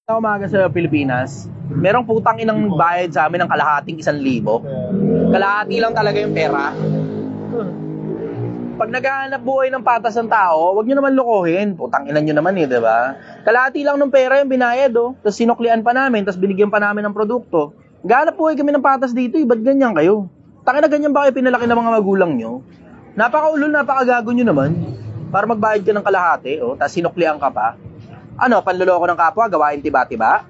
Sa umaga sa Pilipinas, merong putang inang bayad sa amin ng kalahating 1,000. Kalahati lang talaga yung pera. Pag naghahanap buhay ng patas ng tao, wag nyo naman lokohin. Putang ina nyo naman di ba? Kalahati lang ng pera yung binayad, Tapos sinuklian pa namin, tapos binigyan pa namin ng produkto. Naghahanap buhay kami ng patas dito, ba't ganyan kayo? Tangina ganyan ba kayo pinalaki ng mga magulang nyo? Napakaulol, napakagago nyo naman. Para magbayad ka ng kalahati, tapos sinuklian ka pa. Ano, panloloko ng kapwa, gawain tiba-tiba?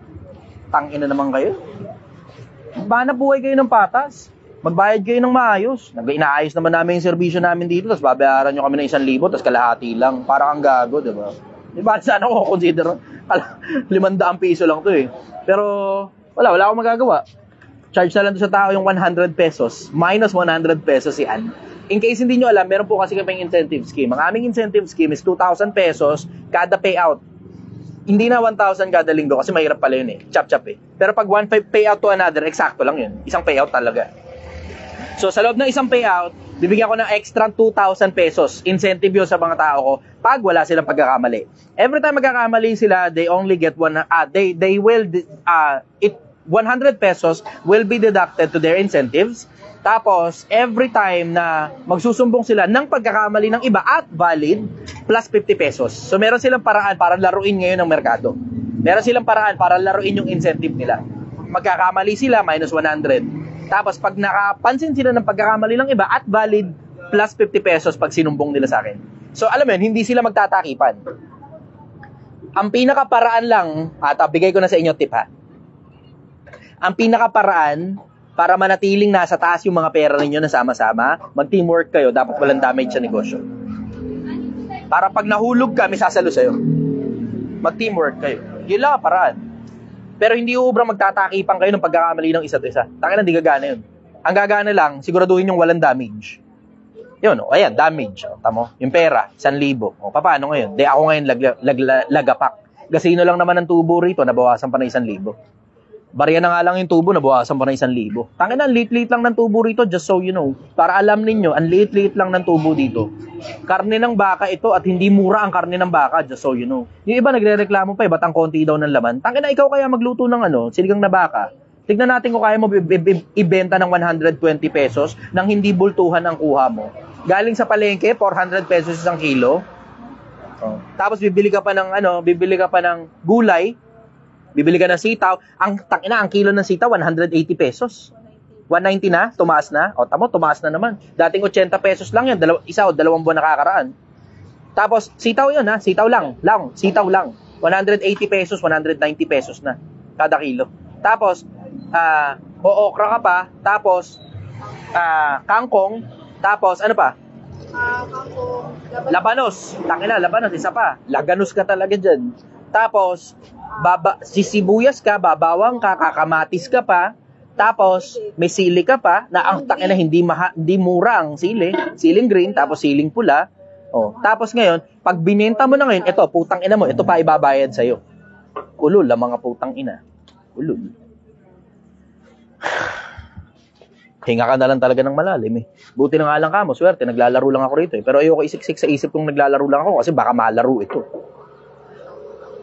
Tangina naman kayo. Maghanap buhay kayo ng patas. Magbayad kayo ng maayos. Inaayos naman namin yung serbisyo namin dito, tapos babayaran nyo kami ng 1,000, tapos kalahati lang. Parang ang gago, diba? Diba, sana ko consider 500 piso lang to Pero, wala akong magagawa. Charge na lang to sa tao yung 100 pesos. Minus 100 pesos yan. In case hindi nyo alam, meron po kasi kaming incentive scheme. Ang aming incentive scheme is 2,000 pesos kada payout. Hindi na 1,000 kada linggo kasi mahirap pala yun Chop-chop Pero pag 1,500 payout to another, eksakto lang yun. Isang payout talaga. So sa loob ng isang payout, bibigyan ko ng extra 2,000 pesos. Incentive yun sa mga tao ko pag wala silang pagkakamali. Every time magkakamali sila, they only get 100 pesos will be deducted to their incentives. Tapos, every time na magsusumbong sila ng pagkakamali ng iba at valid, plus 50 pesos. So, meron silang paraan para laruin ngayon ng merkado. Meron silang paraan para laruin yung incentive nila. Magkakamali sila, minus 100. Tapos, pag nakapansin sila ng pagkakamali ng iba at valid, plus 50 pesos pag sinumbong nila sa akin. So, alam mo yun, hindi sila magtatakipan. Ang pinakaparaan lang, at bigay ko na sa inyo tip Ang pinakaparaan para manatiling nasa taas yung mga pera ninyo na sama-sama, mag-teamwork kayo, dapat walang damage sa negosyo. Para pag nahulog ka, may sasalo sa'yo. Mag-teamwork kayo. Yun lang ang paraan. Pero hindi uubra magtatakipan kayo ng pagkakamali ng isa't isa. Tangina, hindi gagana yun. Ang gagana lang, siguraduhin yung walang damage. Yun, ayan, damage. Tamo, yung pera, 1,000. Paano ngayon? Ako ngayon lagapak. Gasino lang naman ang tubo rito, nabawasan pa na 1,000. Barya na nga lang yung tubo, nabawasan pa na 1,000. Tangina, ang liit-liit lang ng tubo rito, just so you know. Para alam ninyo, ang liit-liit lang ng tubo dito. Karne ng baka ito at hindi mura ang karne ng baka, just so you know. Yung iba nagre-reklamo pa, ba't ang konti daw ng laman? Tangina, ikaw kaya magluto ng siligang na baka. Tignan natin kung kaya mo ibenta ng 120 pesos nang hindi bultuhan ang kuha mo. Galing sa palengke, 400 pesos isang kilo. Tapos bibili ka pa ng gulay. Bibili ka ng sitaw, ang kilo ng sitaw 180 pesos. 190 na, tumaas na. Tumaas na naman. Dating 80 pesos lang 'yan, isa o dalawang buwan nakakaraan. Tapos sitaw 'yon sitaw lang. 180 pesos, 190 pesos na kada kilo. Tapos okra ka pa, tapos kangkong, tapos ano pa? Kangkong, labanos. Labanos isa pa. Laganos ka talaga diyan. Tapos sisibuyas ka, babawang ka, kakamatis ka pa, tapos may sili ka pa, na ang hindi mura ang siling green, tapos siling pula. Tapos ngayon, pag binenta mo na ngayon, ito, putang ina mo, ito pa ibabayad sa'yo. Ulul, ang mga putang ina. Ulul. Hinga ka na lang talaga ng malalim Buti na nga lang ka mo, swerte, naglalaro lang ako rito Pero ayoko isiksik sa isip kong naglalaro lang ako kasi baka malaro ito.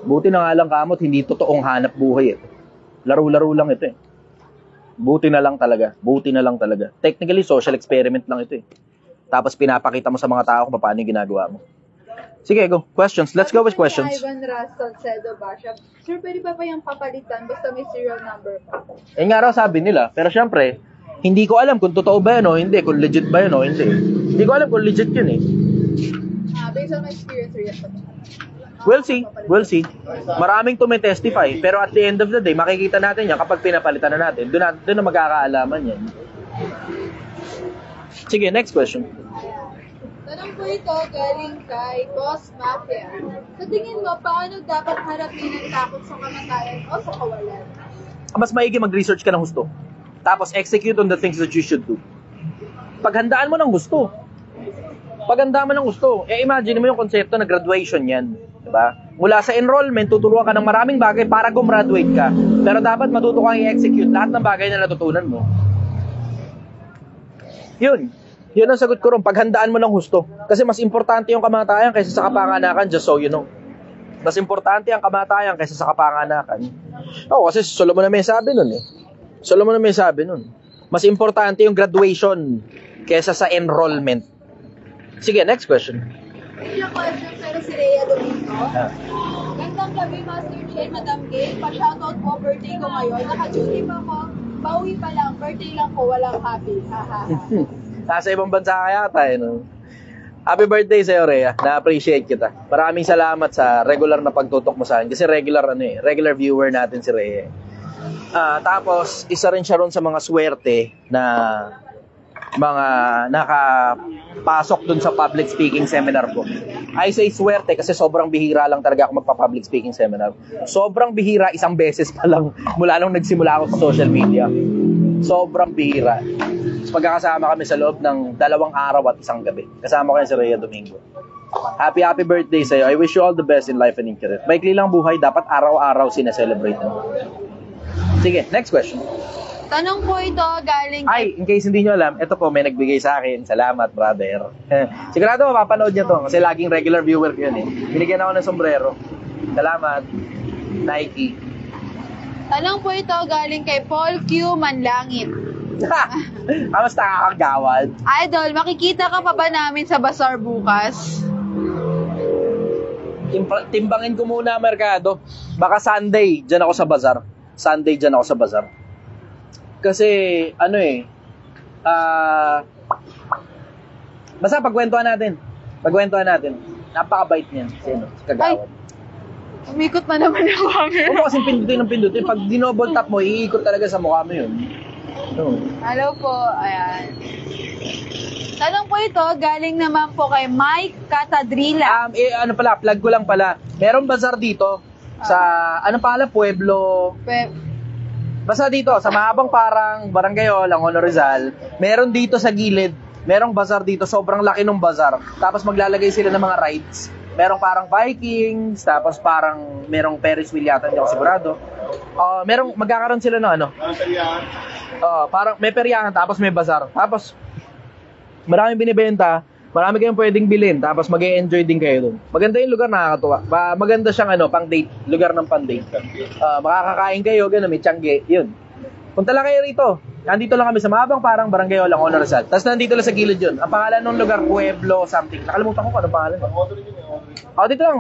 Buti na nga lang kamot, hindi totoong hanap buhay Laro-laro lang ito Buti na lang talaga. Technically, social experiment lang ito Tapos pinapakita mo sa mga tao kung paano yung ginagawa mo. Sige, go. Questions. Let's go with questions. Ivan Salcedo Basha. Sir, pwede pa yung papalitan basta may serial number pa? Nga raw sabi nila. Pero syempre, hindi ko alam kung totoo ba yan o hindi. Kung legit ba yan o hindi. Hindi ko alam kung legit yun Based on my experience, sir, yes. We'll see. Maraming tumitestify. Pero at the end of the day, makikita natin yan kapag pinapalitan na natin. Doon na magkakaalaman yan. Sige, next question. Tanong po ito galing kay Boss Mafia. Sa tingin mo, paano dapat harapin ang takot sa kamatayan o sa kawalan? Mas maigi mag-research ka ng gusto. Tapos execute on the things that you should do. Paghandaan mo ng gusto. Imagine mo yung konsepto na graduation yan. Diba? Mula sa enrollment, tuturuan ka ng maraming bagay para gumraduate ka. Pero dapat matuto kang i-execute lahat ng bagay na natutunan mo. Yun ang sagot ko ron. Paghandaan mo ng husto. Kasi mas importante yung kamatayan kaysa sa kapanganakan, just so you know. Mas importante ang kamatayan kaysa sa kapanganakan. Oo, kasi Solomon na may sabi nun eh. Solomon na may sabi nun. Mas importante yung graduation kaysa sa enrollment. Sige, next question. Ilang question pero si Rhea Domingo. Gandang gabi, Master Chen, Madam Gay. Pa-shoutout po, birthday ko ngayon. Naka-duty pa ko. Pauwi pa lang. Birthday lang ko. Walang happy. Haha. Nasa ibang bansa ka yata eh, no? Happy birthday sa'yo, Rhea. Na-appreciate kita. Maraming salamat sa regular na pagtutok mo sa akin. Kasi regular viewer natin si Rhea. Tapos, isa rin siya ron sa mga swerte na mga nakapasok dun sa public speaking seminar ko. I say swerte kasi sobrang bihira lang talaga ako magpa-public speaking seminar. Sobrang bihira, isang beses pa lang mula nung nagsimula ako sa social media. Sobrang bihira. Magkakasama kami sa loob ng 2 araw at 1 gabi. Kasama ko yan si Rhea Domingo. Happy birthday sa'yo. I wish you all the best in life and in career. Maikli lang buhay, dapat araw-araw sineselebrate mo. Sige, next question. Tanong po ito galing Ay, in case hindi nyo alam, ito po may nagbigay sa akin. Salamat, brother. Sigurado mapapanood niya to kasi laging regular viewer ko yun eh. Binigyan ako ng sombrero. Salamat, Nike. Tanong po ito galing kay Paul Q. Manlangit. Kamusta kakagawad? Idol, makikita ka pa ba namin sa bazaar bukas? Timbangin ko muna merkado. Baka Sunday, dyan ako sa bazaar. Kasi, basta pagkwentuhan natin. Napakabait niyan. Sino? Si Kagawad. Umikot na naman yung camera. Huwag mo kasing pindutin. Pag dinouble tap mo, iikot talaga sa mukha mo yun. No. Hello po, ayan. Tanong po ito, galing naman po kay Mike Catadrila. Plug ko lang pala. Merong bazaar dito sa, Pueblo. Basta dito, sa mahabang parang Barangay Langono Rizal, meron dito sa gilid, merong bazaar dito, sobrang laki ng bazaar. Tapos maglalagay sila ng mga rides. Merong parang Vikings, tapos parang merong Ferris wheel yata, hindi ako sigurado. Magkakaroon sila ng parang may peryahan, tapos may bazaar. Tapos, maraming binibenta, marami kayong pwedeng bilhin, tapos mag-e-enjoy din kayo dun. Maganda yung lugar, nakakatuwa. Maganda siyang pang-date, lugar ng pang-date. Makakakain kayo, gano'n, may tiyangge, yun. Punta lang kayo rito. Nandito lang kami sa mahabang parang Barangay Langono Rizal. Tapos nandito lang sa gilid yun. Ang pangalan ng lugar, Pueblo something. Nakalimutan ko kung anong pangalan.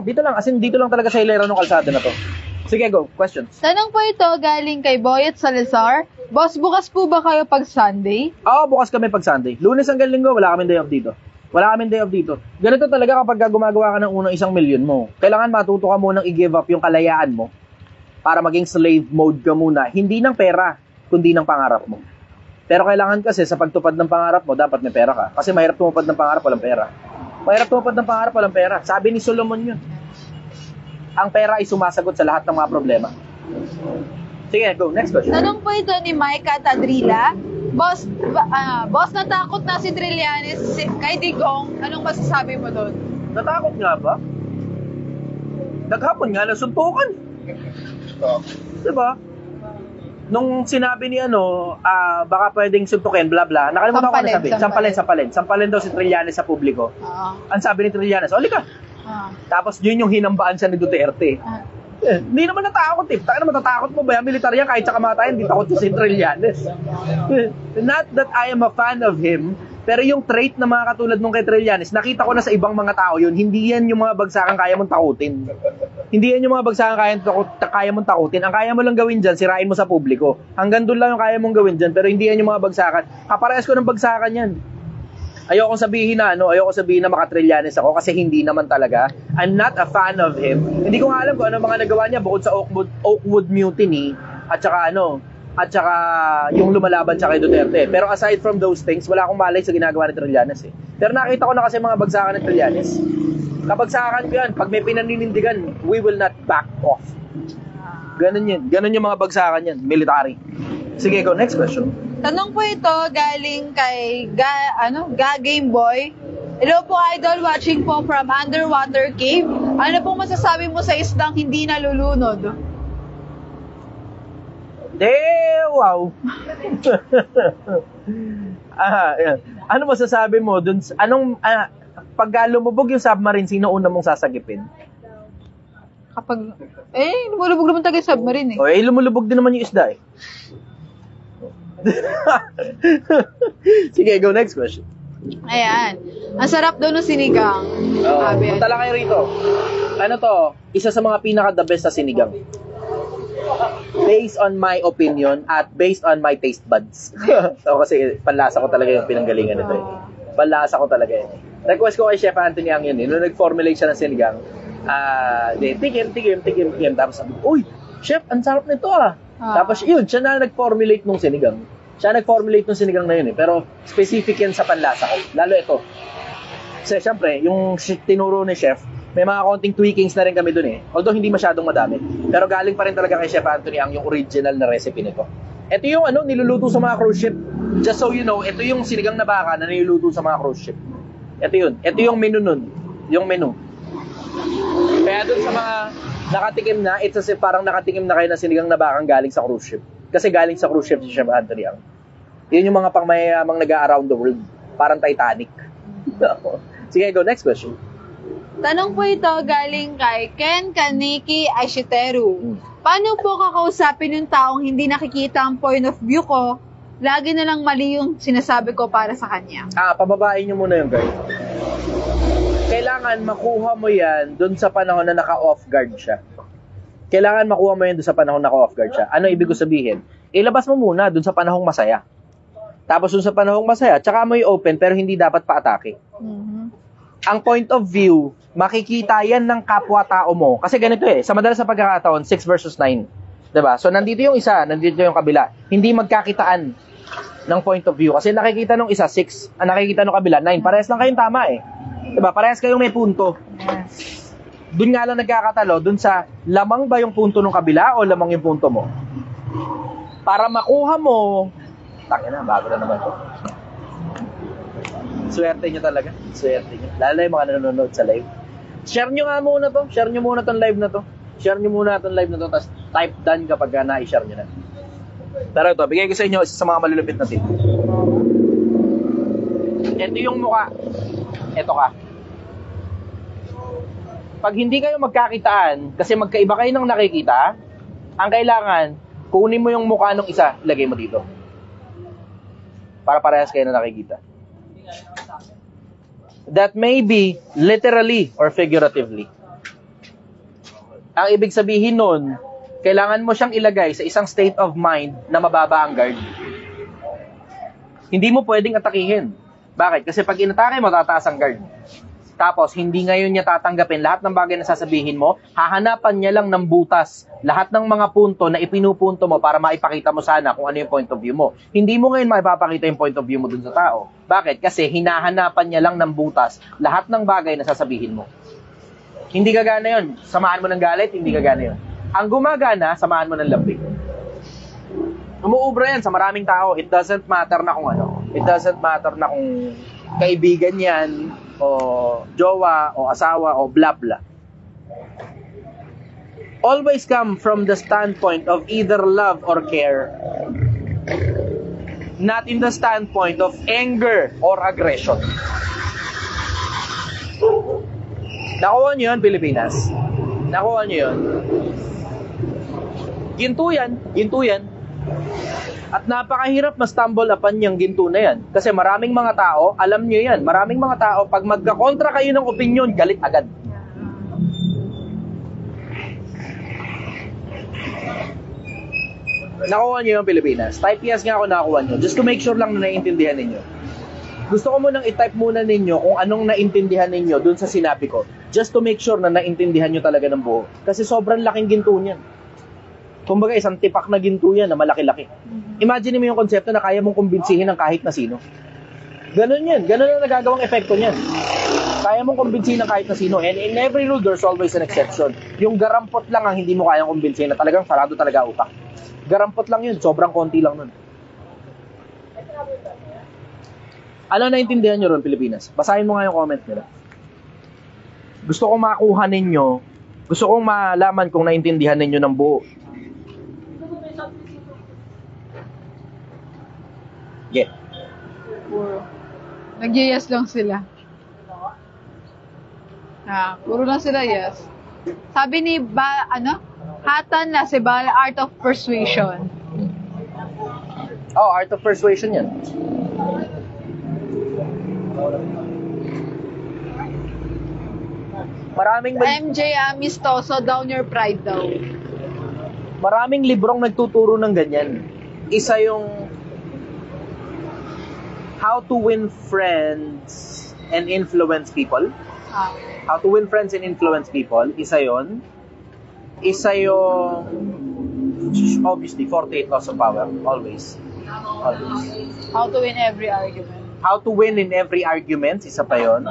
Dito lang. As in, dito lang talaga sa hilera ng kalsada na to. Sige, go. Questions. Tanong po ito, galing kay Boyet Salazar. Boss, bukas po ba kayo pag Sunday? Oo, bukas kami pag Sunday. Lunes hanggang Linggo, wala kaming day off dito. Ganito talaga kapag gumagawa ka ng unang 1 million mo. Kailangan matuto ka munang i-give up yung kalayaan mo para maging slave mode ka muna. Hindi ng pera, kundi ng pangarap mo. Pero kailangan kasi sa pagtupad ng pangarap mo, dapat may pera ka. Kasi mahirap tumupad ng pangarap, walang pera. Sabi ni Solomon yun. Ang pera ay sumasagot sa lahat ng mga problema. Sige, go. Next question. Tanong po ito ni Mike Catadrila. Boss, natakot na si Trillanes kay Digong. Anong masasabi mo doon? Natakot nga ba? Naghapon nga, nasuntukan. Diba? Nung sinabi ni baka pwedeng suntukin, bla bla, nakalimutan ko na sabi. Sampalin daw si Trillanes sa publiko. Ang sabi ni Trillanes, oli ka. Tapos yun yung hinambaan siya ni Duterte. Hindi naman natakot eh. Taka naman matatakot mo ba? Militarya kahit sa kamatayan, hindi takot si Trillanes. Not that I am a fan of him, pero yung trait na mga katulad nung kay Trillanes, nakita ko na sa ibang mga tao yun, hindi yan yung mga bagsakan kaya mong takutin. Hindi yan yung mga bagsakan kaya mong takutin. Ang kaya mo lang gawin dyan, sirain mo sa publiko. Hanggang doon lang yung kaya mong gawin dyan, pero hindi yan yung mga bagsakan. Kaparehas ko ng bagsakan yan. Ayoko sabihin na maka-Trillanes ako kasi hindi naman talaga. I'm not a fan of him. Hindi ko nga alam kung ano mga nagawa niya bukod sa Oakwood Mutiny at saka yung lumalaban siya kay Duterte. Pero aside from those things, wala akong malay sa ginagawa ni Trillanes eh. Pero nakita ko na kasi mga bagsakan ni Trillanes. Kabagsakan ko yan, pag may pinaninindigan, we will not back off. Ganun yun. Ganun yung mga bagsakan yan, military. Sige, go. Next question. Tanong po ito galing kay Game Boy. Hello po, idol, watching po from Underwater Cave. Ano pong masasabi mo sa isdang hindi nalulunod? Wow. Yan. Ano masasabi mo dun? Pag lumubog yung submarine, sino una mong sasagipin? Kapag, lumulubog naman tayo sa submarine eh. O, lumulubog din naman yung isda eh. Sige, go next question. Ayan. Ang sarap daw ng sinigang. Sabi. Punta lang kayo rito. Ano to? Isa sa mga pinaka-the best na sinigang. Based on my opinion at based on my taste buds. So, kasi panlasa ko talaga yung pinanggalingan nito eh. Panlasa ko talaga yun eh. Request ko kay Chef Anthony ang yun eh. Nung nag-formulate siya ng sinigang, tikim. Tapos sabi, uy, Chef, ang sarap nito ah. Tapos yun, siya na nag-formulate nung sinigang. Siya nag-formulate nung sinigang na yun eh. Pero specific yan sa panlasa ko. Lalo ito. Kasi syempre, yung tinuro ni Chef, may mga konting tweakings na rin kami dun eh. Although hindi masyadong madami. Pero galing pa rin talaga kay Chef Anthony ang yung original na recipe nito. Ito yung niluluto sa mga cruise ship. Just so you know, ito yung sinigang na baka na niluluto sa mga cruise ship. Ito yun. Ito yung menu nun. Yung menu. Kaya dun sa mga nakatikim na, it's as if parang nakatikim na kayo ng sinigang na bakang galing sa cruise ship. Kasi galing sa cruise ship si Chef Anthony ang. Yun yung mga pangmayamang nag-around the world. Parang Titanic. Sige, go. Next question. Tanong po ito galing kay Ken Kaniki Ashiteru. Paano po kakausapin yung taong hindi nakikita ang point of view ko? Lagi na lang mali yung sinasabi ko para sa kanya. Pababain nyo muna yung guard. Kailangan makuha mo yan dun sa panahon na naka-off guard siya. Kailangan makuha mo yan dun sa panahon na naka-off guard siya. Ano ibig ko sabihin? Ilabas mo muna dun sa panahong masaya. Tapos dun sa panahong masaya, tsaka mo i-open pero hindi dapat pa-atake. Ang point of view, makikita yan ng kapwa-tao mo. Kasi ganito sa madalas sa pagkakataon, 6 versus 9. Diba? So, nandito yung isa, nandito yung kabila. Hindi magkakitaan ng point of view. Kasi nakikita nung isa, 6. Ang nakikita nung kabila, 9. Parehas lang kayong tama Diba? Parehas kayong may punto. Doon nga lang nagkakatalo, doon sa lamang ba yung punto nung kabila o lamang yung punto mo? Para makuha mo, tangina, bago na naman ito. Swerte nyo talaga. Swerte nyo. Lalo yung mga nanonood sa live. Share nyo nga muna to. Share nyo muna tong live na to. Share nyo muna tong live na to. Tapos type done kapag na-share nyo na. Pero ito, bigay ko sa inyo isa sa mga malulupit na tip. Ito yung mukha. Ito ka. Pag hindi kayo magkakitaan, kasi magkaiba kayo ng nakikita, ang kailangan, kunin mo yung mukha ng isa, ilagay mo dito. Para parehas kayo na nakikita. That may be literally or figuratively. Ang ibig sabihin nun, kailangan mo siyang ilagay sa isang state of mind na mababa ang guard. Hindi mo pwedeng atakihin. Bakit? Kasi pag inatake mo, tataas ang guard. Tapos, hindi ngayon niya tatanggapin lahat ng bagay na sasabihin mo, hahanapan niya lang ng butas lahat ng mga punto na ipinupunto mo para maipakita mo sana kung ano yung point of view mo. Hindi mo ngayon maipapakita yung point of view mo dun sa tao. Bakit? Kasi hinahanapan niya lang ng butas lahat ng bagay na sasabihin mo. Hindi gagana yun. Samahan mo ng galit, hindi gagana yun. Ang gumagana, samahan mo ng lambing. Umuubra yan sa maraming tao. It doesn't matter na kung ano. It doesn't matter na kung kaibigan yan, o jowa, o asawa, o blah blah. Always come from the standpoint of either love or care, not in the standpoint of anger or aggression. Nakuha nyo yun, Pilipinas? Nakuha nyo yun? Ginto yan. At napakahirap ma-stumble upon yung ginto na yan. Kasi maraming mga tao, alam nyo yan, maraming mga tao, pag magkakontra kayo ng opinion, galit agad. Nakuha nyo yung Pilipinas. Type yes nga ako nakakuha nyo. Just to make sure lang na naiintindihan ninyo. Gusto ko munang i-type muna ninyo kung anong naintindihan ninyo dun sa sinabi ko. Just to make sure na naintindihan nyo talaga ng buo. Kasi sobrang laking ginto niyan. Kumbaga, isang tipak na ginto yan na malaki-laki. Imagine mo yung konsepto na kaya mong kumbinsihin ng kahit na sino. Ganun yan. Ganun ang nagagawang epekto niyan. Kaya mong kumbinsihin ng kahit na sino. And in every rule, there's always an exception. Yung garampot lang ang hindi mo kayang kumbinsihin na talagang sarado talaga utak. Garampot lang yun. Sobrang konti lang nun. Ano naintindihan nyo ron, Pilipinas? Basahin mo nga yung comment nila. Gusto kong makuha ninyo, gusto kong malaman kung naintindihan ninyo ng buo. Yeah. Nag-yes lang sila. Puro lang sila yes. Sabi ni Hatan Lasebal, Art of Persuasion. Oh, Art of Persuasion yan. Maraming MJ Amistoso, Down Your Pride daw. maraming librong nagtuturo ng ganyan. Isa yung How to Win Friends and Influence People. How to Win Friends and Influence People. Isa yon. Isa yung obviously 48 Laws of Power. Always. How to Win Every Argument. How to Win in Every Argument. Isa pa yon.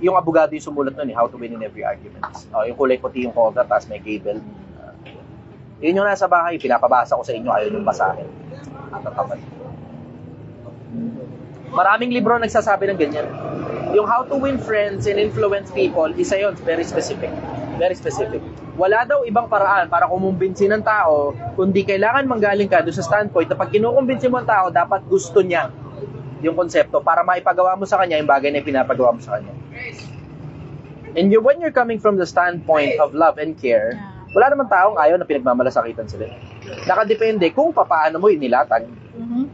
Yung abogado yung sumulat nun How to Win in Every Argument. Yung kulay puti yung cover, tapos may cable. Yun yung nasa bahay, pinapabasa ko sa inyo, ayaw yung basahin. Maraming libro nagsasabi ng ganyan. Yung How to Win Friends and Influence People, isa yun, very specific. Very specific. Wala daw ibang paraan para kumumbinsi ng tao, kundi kailangan manggaling ka doon sa standpoint na pag kinukumbinsi mo ang tao, dapat gusto niya yung konsepto para maipagawa mo sa kanya yung bagay na pinapagawa mo sa kanya. And when you're coming from the standpoint of love and care, wala naman taong ayaw na pinagmamalasakitan sila. Nakadepende kung paano mo inilatag.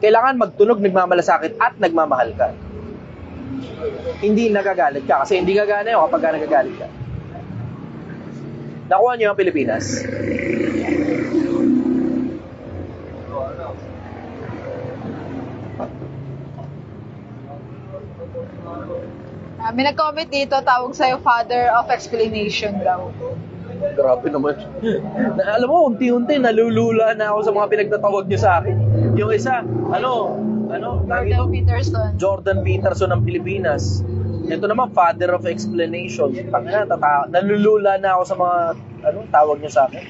Kailangan magtunog, nagmamalasakit at nagmamahal ka. Hindi nagagalit ka. Kasi hindi gagana yun kapag nagagalit ka. Nakuha niyo ang Pilipinas. May nag-comment dito, tawag sa'yo Father of Explanation daw. Grabe naman. Alam mo, unti-unti, nalulula na ako sa mga pinagtatawag niyo sa akin. Yung isa, Jordan Peterson. Jordan Peterson ng Pilipinas. Ito naman, Father of Explanation. Nalulula na ako sa mga tawag niyo sa akin.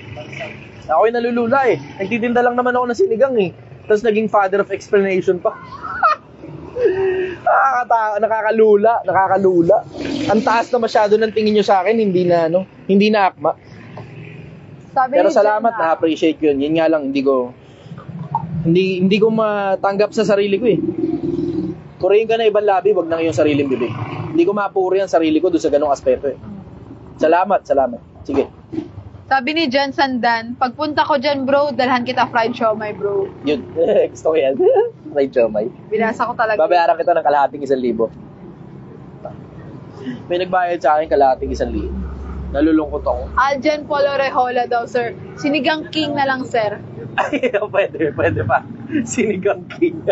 Ako'y nalulula eh. Nagtitinda lang naman ako ng sinigang eh. Tapos naging Father of Explanation pa. Nakakalula. Ang taas na masyado ng tingin niyo sa akin, hindi na akma. Pero salamat, na-appreciate ko yun. Yun nga lang, hindi ko matanggap sa sarili ko eh. Purihin ka na ibang labi, wag na yung sariling bibig. Hindi ko mapuri ang sarili ko doon sa ganong aspeto eh. Salamat. Sige. Sabi ni John Sandan, pagpunta ko dyan bro, dalhan kita fried siomai bro. Yun, gusto ko yan. Fried siomai. Binasa ko talaga. Babayaran kita ng kalahating 1,000. May nagbayad sa akin kalahating 1,000. Nalulungkot ako. Aljan Polo Rejola daw, sir. Sinigang king na lang, sir. Ay, pwede pa. Sinigang king.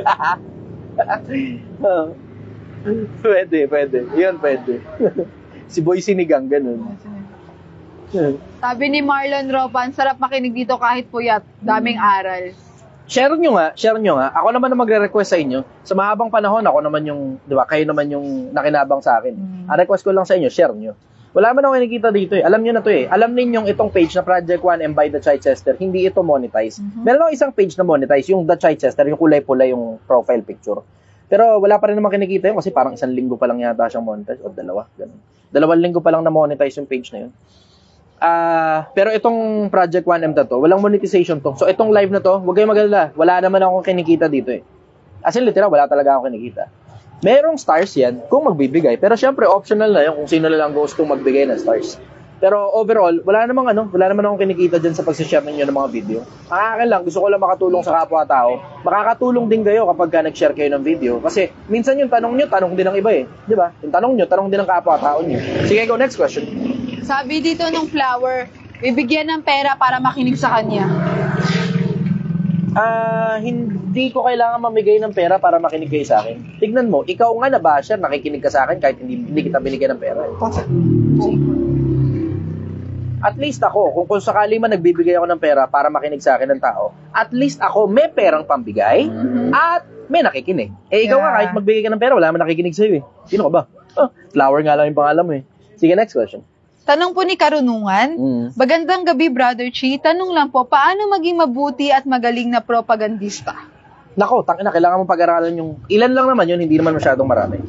Pwede. Yun, pwede. Si Boy Sinigang, ganun. Sabi ni Marlon Ropan, sarap makinig dito kahit puyat. Daming aral. Share nyo nga. Ako naman na magre-request sa inyo. Sa mahabang panahon, ako naman yung, di ba, kayo naman yung nakinabang sa akin. Ang request ko lang sa inyo, share nyo. Wala man ako nakikita dito eh. Alam nyo na to eh. Alam ninyong itong page na Project 1M by The Chichester, hindi ito monetize. Meron ako isang page na monetize, yung The Chichester, yung kulay-pula yung profile picture. Pero wala pa rin naman kinikita yun kasi parang 1 linggo pa lang yata siyang monetize. O 2, ganun. 2 linggo pa lang na monetize yung page na yun. Pero itong Project 1M na to, walang monetization to. So itong live na to, huwag kayong mag-alala. Wala naman akong kinikita dito eh. As in literal, wala talaga akong kinikita. Merong stars yan kung magbibigay. Pero syempre, optional na yun kung sino na lang gusto magbigay ng stars. Pero overall, wala naman akong kinikita dyan sa pag-share ninyo ng mga video. Ang akin lang, gusto ko lang makatulong sa kapwa-tao. Makakatulong din kayo kapag nag-share kayo ng video. Kasi minsan yung tanong nyo, tanong din ng iba eh. Di ba? Yung tanong nyo, tanong din ng kapwa-tao nyo. Sige, go, next question. Sabi dito nung Flower, bibigyan ng pera para makinig sa kanya. Hindi ko kailangan mamigay ng pera para makinig kayo sa akin. Tignan mo, ikaw nga na basher, nakikinig ka sa akin kahit hindi kita binigyan ng pera. At least ako, kung sakali man nagbibigay ako ng pera para makinig sa akin ng tao, at least ako may perang pambigay at may nakikinig. Ikaw nga kahit magbigay ka ng pera, wala naman nakikinig sa'yo eh. Sino ka ba? Flower nga lang yung pangalan mo eh. Sige, next question. Tanong po ni Karunungan, magandang gabi Brother Chi, tanong lang po, paano maging mabuti at magaling na propagandista? Nako, kailangan mong pag-aralan yung, ilan lang naman yun, hindi naman masyadong marami.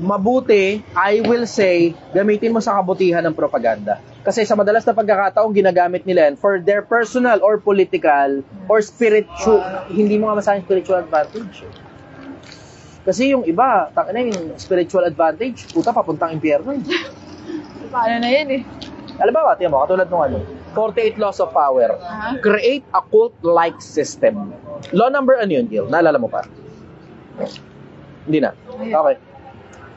Mabuti, I will say, gamitin mo sa kabutihan ng propaganda. Kasi sa madalas na pagkakataong ginagamit nila yan for their personal or political or spiritual, hindi mo nga masayang spiritual advantage. Kasi yung iba, yung spiritual advantage, puta, papuntang impyerno. Paano na yun eh? Alam ba, tiyan mo, katulad nung 48 laws of power. Create a cult-like system. Law number ano yun, Gil? Naalala mo pa? Hindi na. Okay.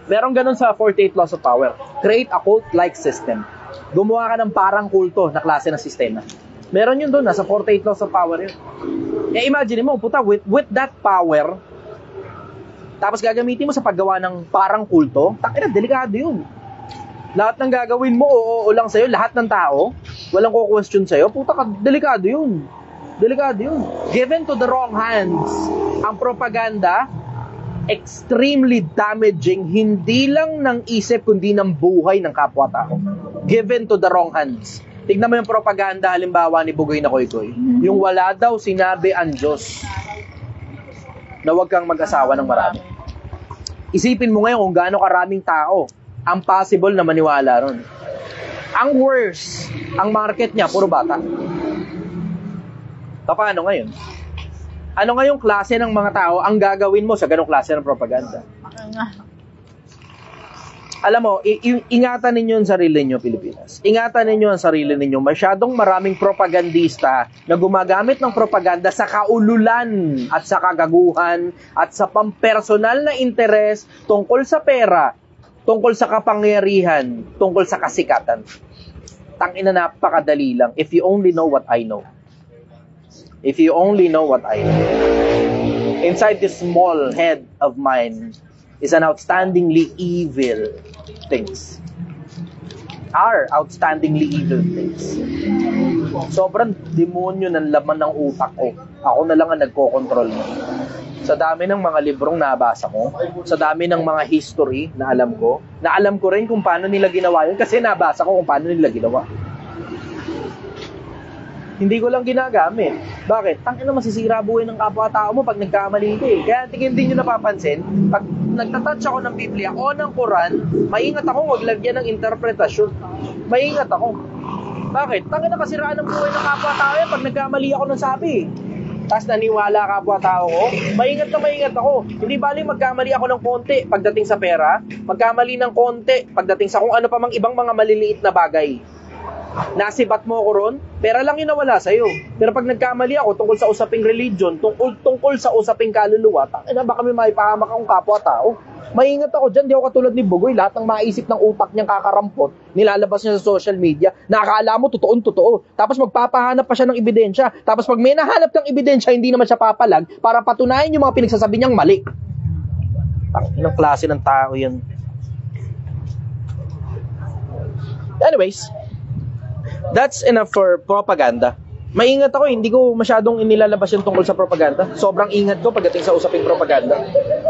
Meron ganun sa 48 laws of power. Create a cult-like system. Gumawa ka ng parang kulto na klase ng sistema. Meron yun doon, nasa 48 laws of power yun. Eh, imagine mo, puta, with that power, tapos gagamitin mo sa paggawa ng parang kulto, takina, delikado yun. Lahat ng gagawin mo, oo lang sa'yo, lahat ng tao, walang ko-question sa'yo, puta ka, delikado yun. Delikado yun. Given to the wrong hands, ang propaganda, extremely damaging, hindi lang ng isip, kundi ng buhay ng kapwa-tao. Given to the wrong hands. Tignan mo yung propaganda, halimbawa ni Bugoy na Koy-Koy. Yung wala daw sinabi ang Diyos na huwag kang mag-asawa ng marami. Isipin mo ngayon kung gaano karaming tao ang possible na maniwala ron. Ang worst, ang market niya, puro bata. Paano ngayon? Ano ngayong klase ng mga tao ang gagawin mo sa ganong klase ng propaganda? Alam mo, ingatan ninyo ang sarili ninyo, Pilipinas. Ingatan ninyo ang sarili ninyo. Masyadong maraming propagandista na gumagamit ng propaganda sa kaululan at sa kagaguhan at sa pampersonal na interes tungkol sa pera, tungkol sa kapangyarihan, tungkol sa kasikatan. Tangina, napakadali lang. If you only know what I know. If you only know what I know. Inside this small head of mine is an outstandingly evil things. Are outstandingly evil things. Sobrang demonyo ng laman ng utak ko. Ako na lang ang nagko-control mo. Sa dami ng mga librong nabasa ko, sa dami ng mga history na alam ko rin kung paano nila ginawa yun kasi nabasa ko kung paano nila ginawa. Hindi ko lang ginagamit. Bakit? Tangina, masisira buhay ng kapwa-tao mo pag nagkamali ka eh. Kaya hindi nyo napapansin, pag nagtatouch ako ng Biblia o ng Quran, maingat ako huwag lagyan ng interpretasyon. Maingat ako. Bakit? Tangina, kasiraan ng buhay ng kapwa-tao yan pag nagkamali ako ng sabi. Tapos naniwala kapwa-tao ko, maingat ako. Hindi bali magkamali ako ng konti pagdating sa pera, magkamali ng konti pagdating sa kung ano pa mang ibang mga maliliit na bagay. Nasibat mo ko ron, pera lang yun nawala sa'yo. Pero pag nagkamali ako tungkol sa usaping religion, tungkol sa usaping kaluluwa, baka may maipahamak akong kapwa-tao. Maingat ako dyan, di ako katulad ni Bugoy, lahat ng maisip ng utak niyang kakarampot, nilalabas niya sa social media, nakakala mo totoong-totoo. Tapos magpapahanap pa siya ng ebidensya. Tapos pag may nahanap kang ebidensya, hindi naman siya papalag para patunayan yung mga pinagsasabi niyang mali. Anong klase ng tao yun? Anyways, that's enough for propaganda. Maingat ako, hindi ko masyadong inilalabas yung tungkol sa propaganda. Sobrang ingat ko pagdating sa usaping propaganda.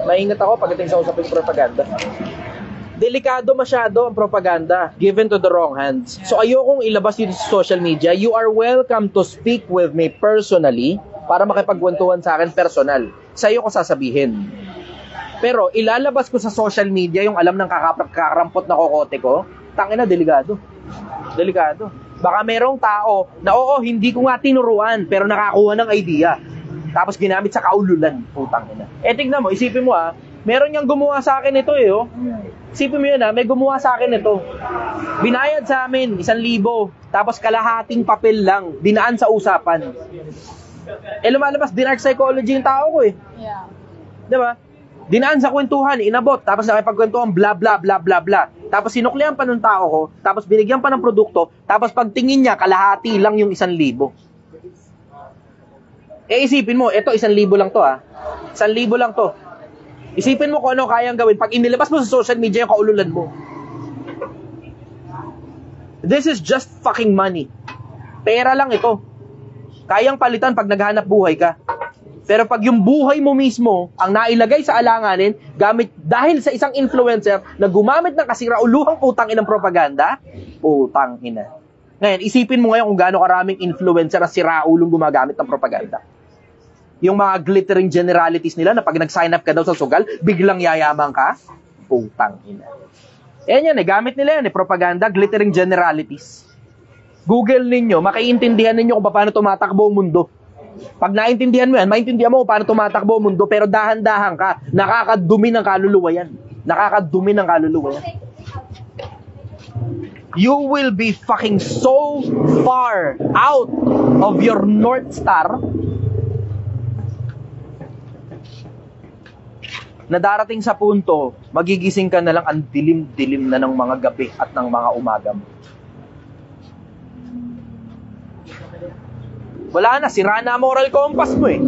Maingat ako pagdating sa usaping propaganda. Delikado masyado ang propaganda given to the wrong hands. So ayokong ilabas dito sa social media. You are welcome to speak with me personally para makipagkwentuhan sa akin personal. Sa iyo ko sasabihin. Pero ilalabas ko sa social media yung alam ng kakarampot na kokote ko. Tangina, delikado. Delikado. Baka merong tao na oo, hindi ko nga tinuruan pero nakakuha ng idea. Tapos ginamit sa kaululan. Putang ina. Tignan mo, isipin mo meron niyang gumawa sa akin ito Isipin mo yun may gumawa sa akin ito. Binayad sa amin 1,000. Tapos kalahating papel lang, dinaan sa usapan. Lumalabas, dinark psychology yung tao ko Yeah. Diba? Dinaan sa kwentuhan, inabot, tapos nakipagkwentuhan, bla bla bla bla bla. Tapos sinuklihan pa ng tao ko, tapos binigyan pa ng produkto, tapos pagtingin niya, kalahati lang yung 1,000. Isipin mo, ito 1,000 lang to 1,000 lang to. Isipin mo kung ano kayang gawin pag inilabas mo sa social media yung kaululan mo. This is just fucking money. Pera lang ito. Kayang palitan pag naghahanap buhay ka. Pero pag yung buhay mo mismo ang nailagay sa alanganin dahil sa isang influencer na gumamit ng kasirauluhang putang inang propaganda, putang ina. Ngayon, isipin mo ngayon kung gaano karaming influencer na siraulong gumagamit ng propaganda. Yung mga glittering generalities nila na pag nag-sign up ka daw sa sugal, biglang yayaman ka, putang ina. Yan gamit nila yan propaganda, glittering generalities. Google ninyo, makaiintindihan ninyo kung paano tumatakbo ang mundo. Pag naintindihan mo yan, maintindihan mo kung paano tumatakbo ang mundo, pero dahan-dahan ka, nakakadumi ng kaluluwa yan. Nakakadumi ng kaluluwa yan. you will be fucking so far out of your North Star na darating sa punto, magigising ka na lang ang dilim-dilim na ng mga gabi at ng mga umaga mo. Wala na, sira na moral compass mo eh.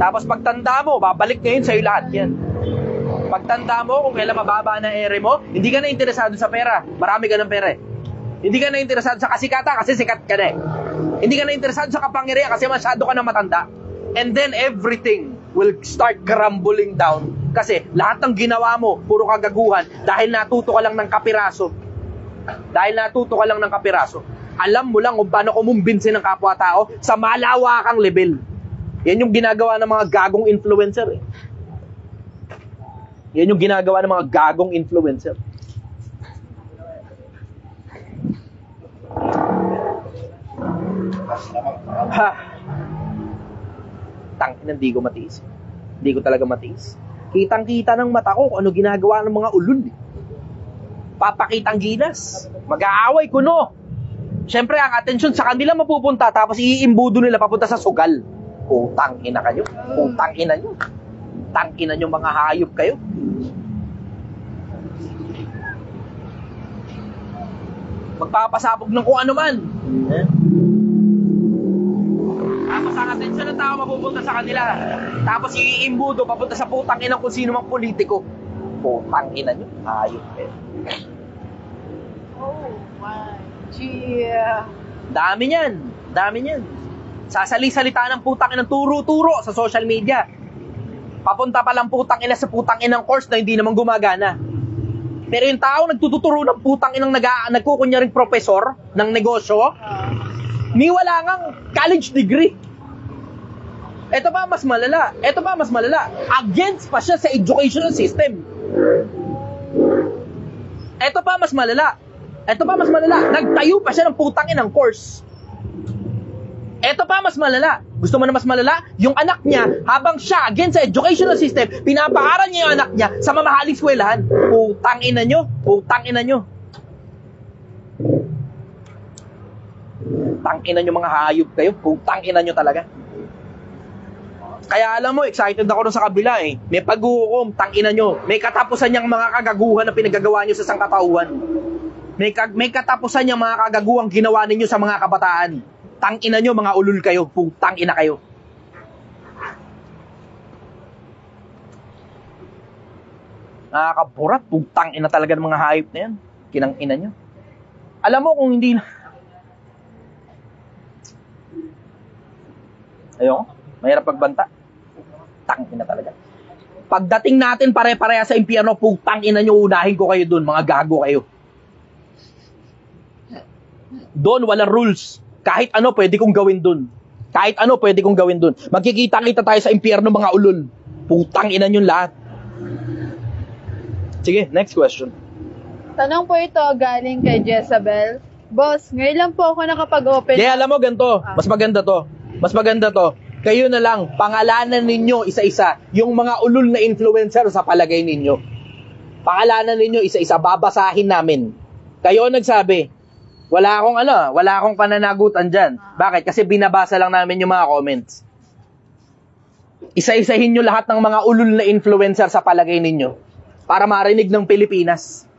Tapos pagtanda mo, babalik ngayon sa'yo lahat yan. Pagtanda mo, kung kailan mababa na ere mo, hindi ka na interesado sa pera. Marami ka ng pera eh. Hindi ka na interesado sa kasikatan kasi sikat ka na eh. Hindi ka na interesado sa kapangyarihan kasi masyado ka na matanda. And then everything will start crumbling down. Kasi lahat ng ginawa mo, puro kagaguhan dahil natuto ka lang ng kapiraso. Dahil natuto ka lang ng kapiraso. Alam mo lang kung paano kumumbinsin ng kapwa-tao sa malawakang level. Yan yung ginagawa ng mga gagong influencer eh. Yan yung ginagawa ng mga gagong influencer. Ha. Tangina, hindi ko matiis. Hindi ko talaga matiis. Kitang-kita ng mata ko kung ano ginagawa ng mga ulul. Papakitang ginas. Mag-aaway kuno. Siyempre, ang atensyon sa kanila mapupunta tapos iimbudo nila papunta sa sugal. Utang ina kayo. Utang ina nyo. Tangina nyo mga hayop kayo. Magpapasabog ng kung ano man. Tapos ang atensyon ng tao mapupunta sa kanila. Tapos iimbudo papunta sa putang ina kung sino mang politiko. Putang ina nyo. Hayop kayo. Oh my yeah. Dami niyan. Dami niyan. Sasali-salita ng putang inang turo-turo sa social media. Papunta pa lang putang ina sa putang inang course na hindi naman gumagana. Pero yung tao nagtuturo ng putang inang nagkukunyaring profesor ng negosyo, ni wala ngang college degree. Ito pa mas malala. Ito pa mas malala. Against pa siya sa educational system. Ito pa mas malala. Ito pa mas malala. Nagtayo pa siya ng putang inang course. Ito pa mas malala. Gusto mo na mas malala? Yung anak niya, habang siya against sa educational system, pinapaaral niya yung anak niya sa mamahaling eskwelahan. Putang ina nyo. Putang ina nyo. Putang ina nyo mga hayop kayo. Putang ina nyo talaga. Kaya alam mo, excited ako sa kabila eh. May pag-uukom, tangina nyo. May katapusan niyang mga kagaguhan na pinagagawa nyo sa sangkatauhan. May katapusan niyang mga kagaguhang ginawa ninyo sa mga kabataan. Tangina nyo, mga ulul kayo. Putang ina kayo. Nakakaburat. Putang ina talaga ng mga hayop na yan. Kinang ina nyo. Alam mo kung hindi na... Ayun, mahirap pagbanta. Tang ina talaga. Pagdating natin pare-pareha sa impyerno, putang ina nyo, unahin ko kayo dun. Mga gago kayo. Doon walang rules. Kahit ano pwede kong gawin doon. Kahit ano pwede kong gawin doon. Magkikita-kita tayo sa impyerno mga ulol. Putang ina nyo lahat. Sige, next question. Tanong po ito galing kay Jezabel. Boss, ngayon lang po ako nakapag-open. Kaya alam mo ganito, mas maganda to. Mas maganda to. Kayo na lang, pangalanan ninyo isa-isa yung mga ulol na influencer sa palagay ninyo. Pangalanan ninyo isa-isa, babasahin namin. Kayo nagsabi, wala akong pananagutan dyan. Bakit? Kasi binabasa lang namin yung mga comments. Isa-isahin nyo lahat ng mga ulul na influencer sa palagay ninyo para marinig ng Pilipinas.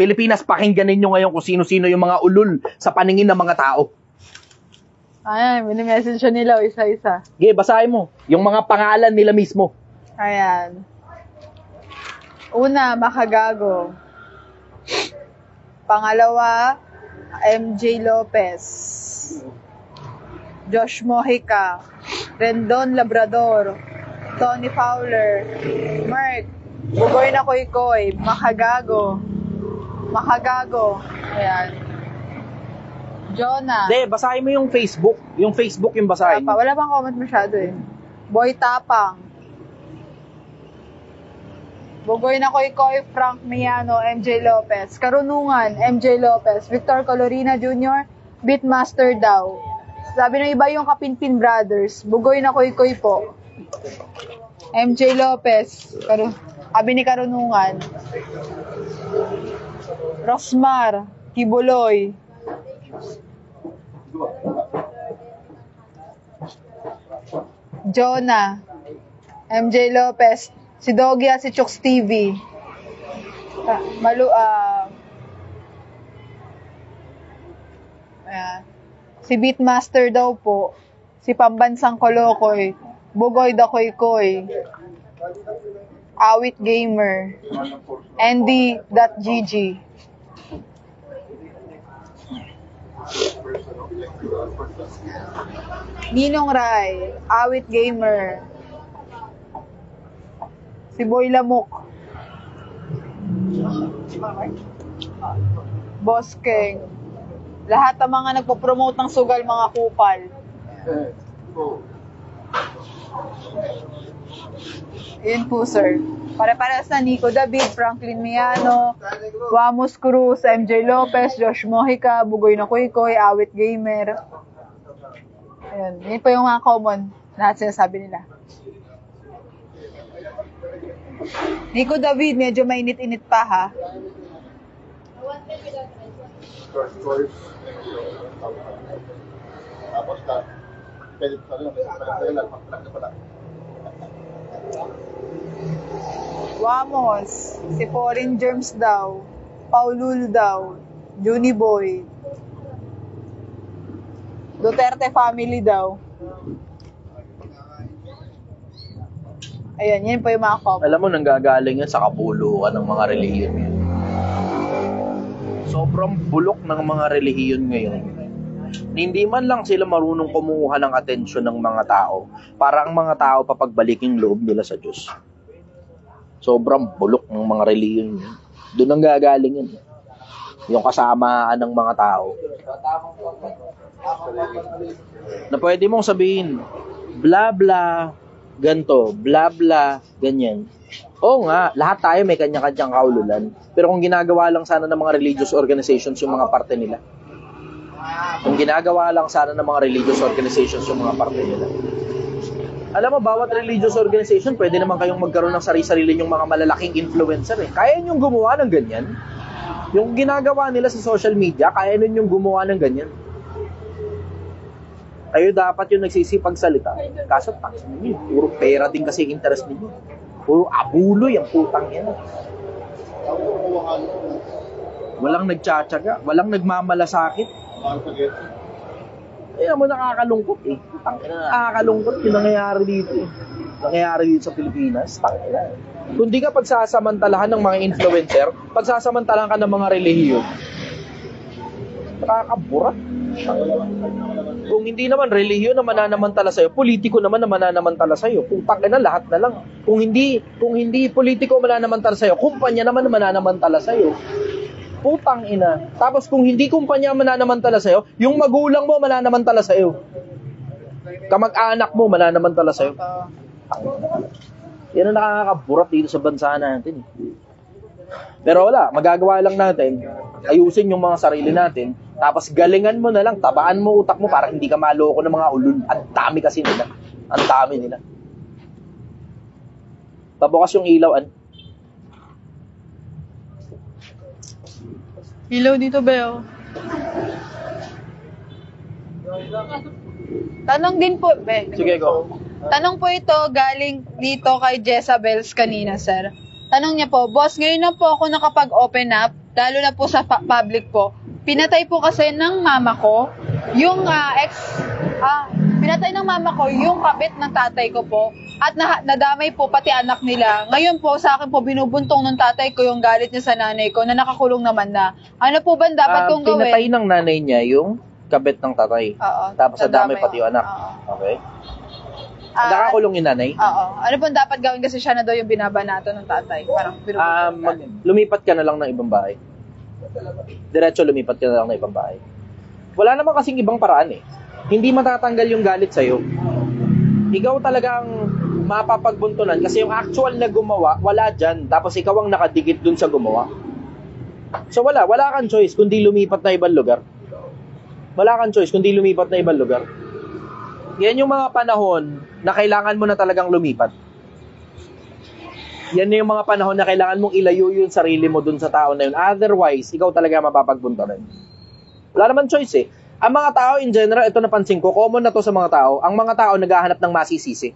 Pilipinas, pakinggan ninyo ngayon kung sino-sino yung mga ulul sa paningin ng mga tao. Ayan, mini-message nila isa-isa. Okay, basahin mo. Yung mga pangalan nila mismo. Ayan. Una, Makagago. Pangalawa, MJ Lopez. Josh Mojica. Rendon Labrador. Tony Fowler. Mark. Bugoy na Koy-Koy. Makagago. Ayan. Jonah. Hindi, basahin mo yung Facebook. Yung Facebook yung basahin mo. Wala pang comment masyado eh. Boy Tapang. Bugoy na Koy-Koy, Frank Miano, MJ Lopez. Karunungan, MJ Lopez. Victor Colorina Jr., Beatmaster daw. Sabi ng iba yung Kapinpin Brothers. Bugoy na Koy-Koy po. MJ Lopez. Sabi ni Karunungan. Rosmar. Kibuloy. Jonah. MJ Lopez. Si Doggy at si Chooks TV. Ayan. Si Beatmaster daw po. Si Pambansang Kolokoy. Bugoy da Koy Koy. Awit Gamer. Andy.gg. Ninong Rai. Awit Gamer. Si Boy Lamok. Boss King. Lahat ng mga nagpo-promote ng sugal, mga kupal. Yun po, sir. Pare-pares na Nico David, Franklin Miano, Wamos Cruz, MJ Lopez, Josh Mojica, Bugoy na Koy-Koy, Awit Gamer. Ayun. Yun po yung mga common na sinasabi nila. Nico David, medyo mainit-init pa, ha? Tapos na, pwede pala. Wamos, si Foreign Germs daw, Paulul daw, Juni Boy, Duterte family daw. Ayan, yan po yung mga comment. Alam mo, nanggagaling yan sa kabulukan ng mga relihiyon ngayon. Sobrang bulok ng mga relihiyon ngayon. Hindi man lang sila marunong kumuha ng atensyon ng mga tao para ang mga tao papagbaliking loob nila sa Diyos. Sobrang bulok ng mga relihiyon ngayon. Doon ang gagaling yan. Yung kasamaan ng mga tao. Na pwede mong sabihin, bla bla, ganto, bla bla, ganyan. Oo nga, lahat tayo may kanya-kanyang kaululan. Pero kung ginagawa lang sana ng mga religious organizations yung mga parte nila. Kung ginagawa lang sana ng mga religious organizations yung mga parte nila. Alam mo, bawat religious organization, pwede naman kayong magkaroon ng sarili-sarili yung mga malalaking influencer eh. Kaya nyong gumawa ng ganyan. Yung ginagawa nila sa social media, kaya nyong gumawa ng ganyan. Kayo dapat yung nagsisipagsalita. Kaso tax ninyo. Puro pera din kasi interest ninyo. Puro abuloy ang putang yan. Walang nagtsatsaga. Walang nagmamalasakit. Kaya mo nakakalungkot eh. Nakakalungkot yung nangyayari dito eh. Nangyayari dito sa Pilipinas. Tangina. Kung di ka pagsasamantalahan ng mga influencer, pagsasamantalahan ka ng mga relihiyon, nakakaburat. Kung hindi naman relihiyon na mananamantala sa'yo, politiko naman na mananamantala sa'yo. Putang ina, lahat na lang. Kung hindi politiko mananamantala sa'yo, kumpanya naman na mananamantala sa'yo. Putang ina. Tapos kung hindi kumpanya mananamantala sa'yo, yung magulang mo mananamantala sa'yo. Kamag-anak mo mananamantala sa'yo. Yan ang nakakaburat dito sa bansa natin. Pero wala, magagawa lang natin, ayusin yung mga sarili natin, tapos galingan mo na lang, tabaan mo utak mo para hindi ka maloko ng mga ulun. Ang dami kasi nila. Ang dami nila. Pabukas yung ilaw. Ilaw dito, Beo. Tanong din po, Be. Sige, go. Tanong po ito galing dito kay Jezabels kanina, sir. Tanong niya po, boss, ngayon na po ako nakapag-open up, lalo na po sa public po. Pinatay po kasi ng mama ko, yung pinatay ng mama ko yung kabit ng tatay ko po, at nadamay po pati anak nila. Ngayon po, sa akin po, binubuntong ng tatay ko yung galit niya sa nanay ko na nakakulong naman na. Ano po ba dapat kong gawin? Pinatay ng nanay niya yung kabit ng tatay. Oo. Tapos nadamay pati yung anak. Oo. Okay. Nakakulong yung nanay? Oo. Ano po dapat gawin kasi siya na daw yung binabanato ng tatay? Parang Lumipat ka na lang ng ibang bahay. Diretso lumipat ka na lang ng ibang bahay. Wala naman kasing ibang paraan eh. Hindi matatanggal yung galit sa'yo. Ikaw talagang mapapagbuntunan kasi yung actual na gumawa, wala dyan. Tapos ikaw ang nakadikit dun sa gumawa. So wala kang choice kundi lumipat na ibang lugar. Wala kang choice kundi lumipat na ibang lugar. Yan yung mga panahon na kailangan mo na talagang lumipat. Yan na yung mga panahon na kailangan mong ilayo yung sarili mo dun sa tao na yun. Otherwise, ikaw talaga mapapagbuntaran. Wala naman choice eh. Ang mga tao in general, ito napansin ko, common na to sa mga tao, ang mga tao naghahanap ng masisisi.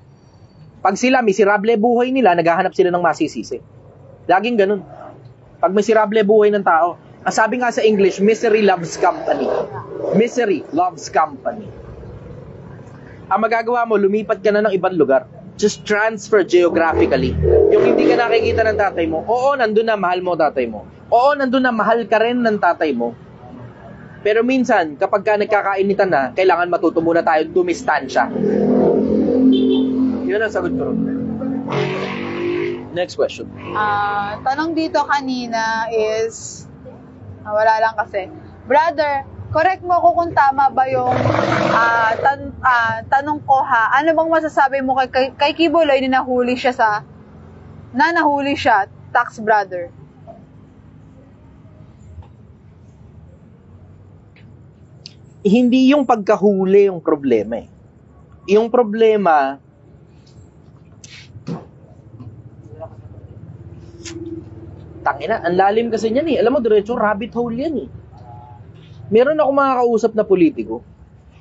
Pag sila, miserable buhay nila, naghahanap sila ng masisisi. Laging ganun. Pag miserable buhay ng tao, ang sabi nga sa English, misery loves company. Misery loves company. Ang magagawa mo, lumipat ka na ng ibang lugar. Just transfer geographically. Yung hindi ka nakikita ng tatay mo, oo, nandun na, mahal mo tatay mo. Oo, nandun na, mahal ka rin ng tatay mo. Pero minsan, kapag ka nagkakainitan na, kailangan matuto muna tayo dumistansya. Yun ang sagot ko ron. Next question. Tanong dito kanina is, wala lang kasi. Brother, correct mo ako kung tama ba yung tanong ko ha. Ano bang masasabi mo kay Kibuloy na nahuli siya, tax brother? Hindi yung pagkahuli yung problema eh. Yung problema, tangina, ang lalim kasi niyan eh. Alam mo, diretso rabbit hole yan eh. Meron ako mga kausap na politiko,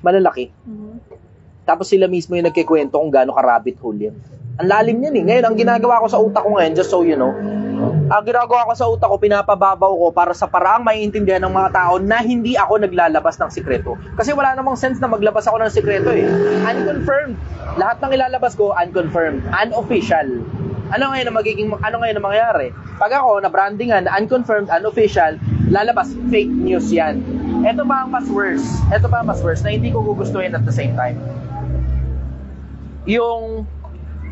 malalaki. Tapos sila mismo yung nagkikwento kung gaano ka-rabbit hole yan. Ang lalim yan eh. Ngayon, ang ginagawa ko sa utak ko ngayon, just so you know, ang ginagawa ko sa utak ko, pinapababaw ko para sa paraang maiintindihan ng mga tao na hindi ako naglalabas ng sikreto. Kasi wala namang sense na maglabas ako ng sikreto eh. Unconfirmed. Lahat ng ilalabas ko, unconfirmed. Unofficial. Ano ngayon ang mangyayari? Pag ako, na-brandingan, unconfirmed, unofficial, lalabas, fake news yan. Ito ba ang mas worse? Ito ba ang mas worse na hindi ko gugustuhin at the same time? Yung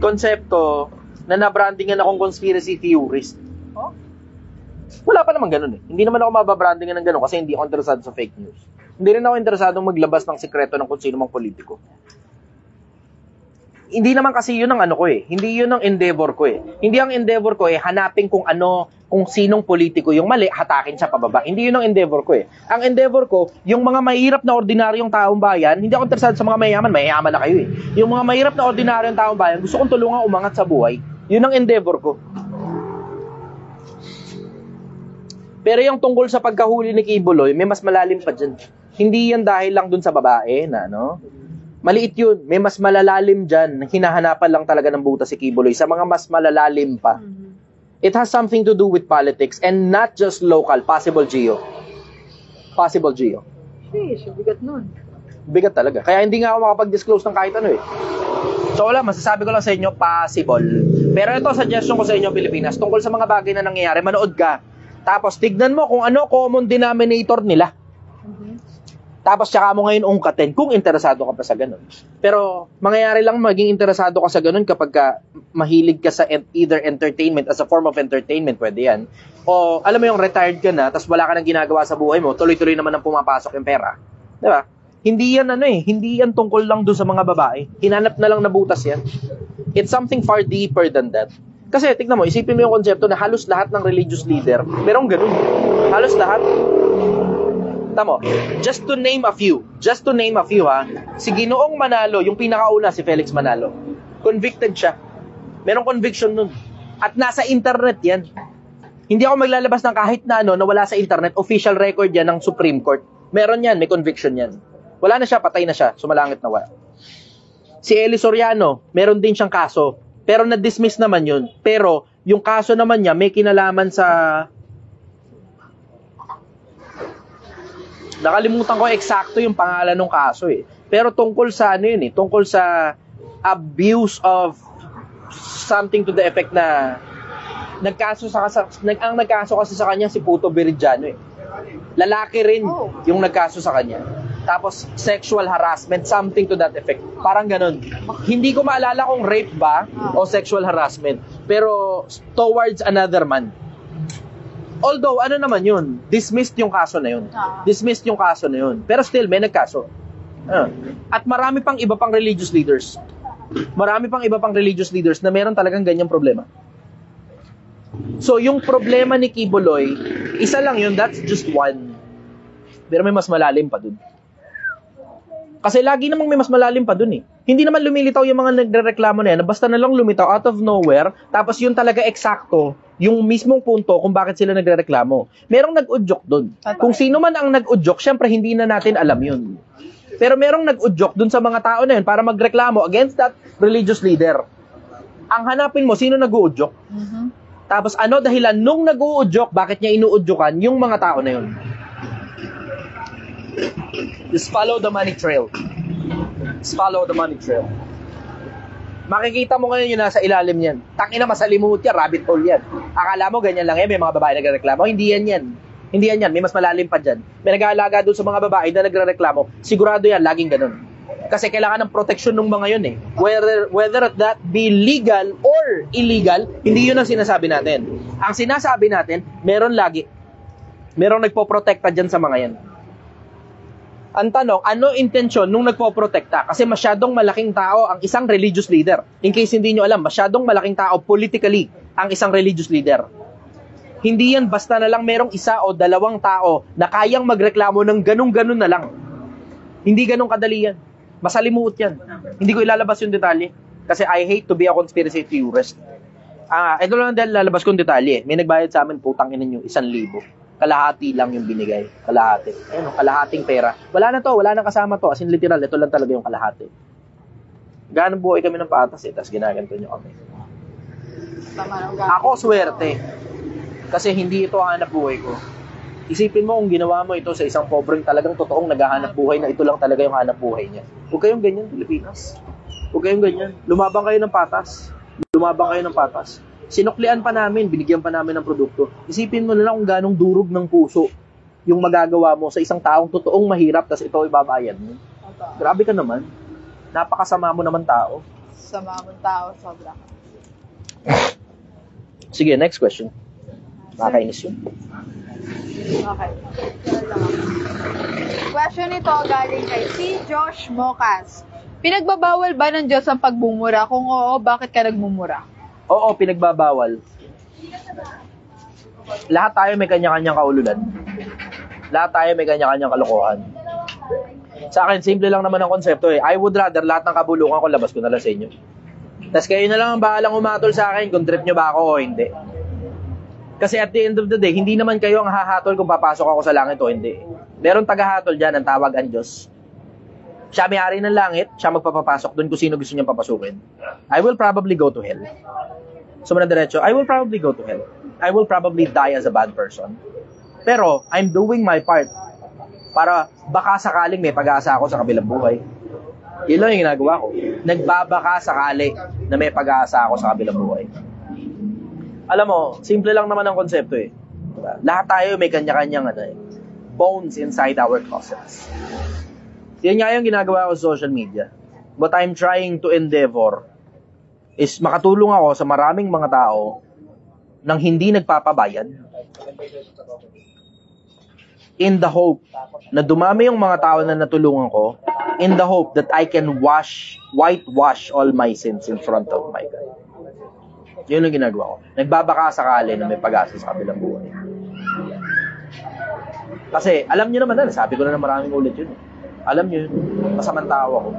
konsepto na na-brandingan akong conspiracy theorist. Oh? Wala pa naman ganun eh. Hindi naman ako mababrandingan ng ganun kasi hindi ako interesado sa fake news. Hindi rin ako interesado maglabas ng sikreto ng kung sino mang politiko. Hindi naman kasi yun ang ano ko eh. Hindi yun ang endeavor ko eh. Hindi ang endeavor ko eh, hanapin kung sinong politiko yung mali, hatakin siya pababa. Hindi yun ang endeavor ko eh. Ang endeavor ko, yung mga mahirap na ordinaryong taong bayan, hindi ako interesado sa mga mayaman na kayo eh. Yung mga mahirap na ordinaryong taong bayan, gusto kong tulungan umangat sa buhay. Yun ang endeavor ko. Pero yung tungkol sa pagkahuli ni Kibuloy, may mas malalim pa dyan. Hindi yan dahil lang dun sa babae na maliit yun. May mas malalalim dyan. Hinahanapan lang talaga ng butas si Kibuloy sa mga mas malalalim pa. It has something to do with politics and not just local, possible geo. Possible geo. Sheesh, bigat nun. Bigat talaga. Kaya hindi nga ako makapag-disclose ng kahit ano eh. So wala, masasabi ko lang sa inyo, possible. Pero ito, suggestion ko sa inyo, Pilipinas, tungkol sa mga bagay na nangyayari, manood ka. Tapos tignan mo kung ano common denominator nila. Tapos tsaka mo ngayon ungkatin kung interesado ka pa sa ganun. Pero mangyayari lang maging interesado ka sa ganun kapag mahilig ka sa either entertainment as a form of entertainment, pwede yan. O alam mo yung retired ka na, tapos wala ka nang ginagawa sa buhay mo, tuloy-tuloy naman ang pumapasok yung pera. Diba? Hindi yan hindi yan tungkol lang doon sa mga babae. Hinanap na lang na butas yan. It's something far deeper than that. Kasi tignan mo, isipin mo yung konsepto na halos lahat ng religious leader, merong ganun. Halos lahat. Tamo, just to name a few ha, si Ginoong Manalo, yung pinakauna, si Felix Manalo, convicted siya. Merong conviction nun. At nasa internet yan. Hindi ako maglalabas ng kahit na na wala sa internet, official record yan ng Supreme Court. Meron yan, may conviction yan. Wala na siya, patay na siya, sumalangit na wala. Si Eli Soriano, meron din siyang kaso, pero na-dismiss naman yun. Pero yung kaso naman niya, may kinalaman sa... Nakalimutan ko eksakto yung pangalan ng kaso eh. Pero tungkol sa tungkol sa abuse of something to the effect na ang nagkaso kasi sa kanya si Puto Biridiano eh. Lalaki rin yung nagkaso sa kanya. Tapos sexual harassment, something to that effect. Parang ganun. Hindi ko maalala kung rape ba o sexual harassment. Pero towards another man. Although, naman yun? Dismissed yung kaso na yun. Dismissed yung kaso na yun. Pero still, may nagkaso. At marami pang iba pang religious leaders. Marami pang iba pang religious leaders na meron talagang ganyang problema. So, yung problema ni Kibuloy, isa lang yun, that's just one. Pero may mas malalim pa dun. Kasi lagi namang may mas malalim pa dun eh. Hindi naman lumilitaw yung mga nagrereklamo na yan, basta na lang lumitaw out of nowhere, tapos yun talaga eksakto, yung mismong punto kung bakit sila nagrereklamo. Merong nag-udyok dun. Kung sino man ang nag-udyok, syempre hindi na natin alam yun. Pero merong nag-udyok dun sa mga tao na yun para magreklamo against that religious leader. Ang hanapin mo, sino nag-uudyok? Tapos ano dahilan nung nag-uudyok, bakit niya inuudyokan yung mga tao na yun? Just follow the money trail. Just follow the money trail. Makikita mo ngayon yung nasa ilalim niyan. Tangina, masalimuot yan, rabbit hole yan. Akala mo ganyan lang yan, may mga babae nagrereklamo. Hindi yan yan. Hindi yan yan, may mas malalim pa dyan. May nag-aalaga doon sa mga babae na nagrereklamo. Sigurado yan, laging ganun. Kasi kailangan ng proteksyon ng mga yun eh. Whether that be legal or illegal, hindi yun ang sinasabi natin. Ang sinasabi natin, meron nagpoprotekta dyan sa mga yan. Ang tanong, ano intensyon nung nagpoprotekta? Kasi masyadong malaking tao ang isang religious leader. In case hindi nyo alam, masyadong malaking tao politically ang isang religious leader. Hindi yan basta na lang merong isa o dalawang tao na kayang magreklamo ng ganun-ganun na lang. Hindi ganun kadali yan. Masalimuot yan. Hindi ko ilalabas yung detalye. Kasi I hate to be a conspiracy theorist. Ito lang dahil lalabas kong detalye. May nagbayad sa amin, putang ina nyo, 1,000. Kalahati lang yung binigay. Kalahati. Ayun, kalahating pera. Wala na to, wala na kasama to. As in literal, ito lang talaga yung kalahati. Ganang buhay kami ng patas eh, tapos ginaganto nyo kami. Ako swerte. Kasi hindi ito ang hanap buhay ko. Isipin mo kung ginawa mo ito sa isang pobreng talagang totoong naghahanap buhay na ito lang talaga yung hanap buhay niya. Huwag kayong ganyan, Pilipinas. Huwag kayong ganyan. Lumabang kayo ng patas. Lumabang kayo ng patas. Sinuklian pa namin, binigyan pa namin ng produkto. Isipin mo na lang kung ganong durog ng puso yung magagawa mo sa isang taong totoong mahirap tapos ito ibabayad mo. Grabe ka naman. Napakasama mo naman tao. Sama mong tao, sobra. Sige, next question. Nakakainis yun. Okay. Question ito galing kay si Josh Mocas. Pinagbabawal ba ng Diyos ang pagbumura? Kung oo, bakit ka nagmumura? Oo, pinagbabawal. Lahat tayo may kanya-kanyang kaululan. Lahat tayo may kanya-kanyang kalokohan. Sa akin, simple lang naman ang konsepto eh. I would rather lahat ng kabulukan ko labas ko na lang sa inyo. Tapos kayo na lang ang bahalang umatol sa akin kung trip nyo ba ako o hindi. Kasi at the end of the day, hindi naman kayo ang hahatol kung papasok ako sa langit o hindi. Meron tagahatol dyan, ang tawag ang Diyos. Siya may-ari ng langit, siya magpapapasok doon kung sino gusto niyang papasukin. I will probably go to hell. So, diretso, I will probably go to hell. I will probably die as a bad person. Pero, I'm doing my part para baka sakaling may pag-asa ako sa kabilang buhay. Yun lang yung ginagawa ko. Nagbabaka sakali na may pag-asa ako sa kabilang buhay. Alam mo, simple lang naman ang konsepto eh. Lahat tayo may kanya-kanyang bones inside our closets. Yan nga yung ginagawa ko sa social media. What I'm trying to endeavor is makatulong ako sa maraming mga tao nang hindi nagpapabayad in the hope na dumami yung mga tao na natulungan ko, in the hope that I can whitewash all my sins in front of my God. Yun ang ginagawa ko. Nagbabaka sakali na may pag-asa sa kabilang buhay. Kasi alam nyo naman na, sabi ko na maraming ulit yun. Alam nyo, masamang tao ako.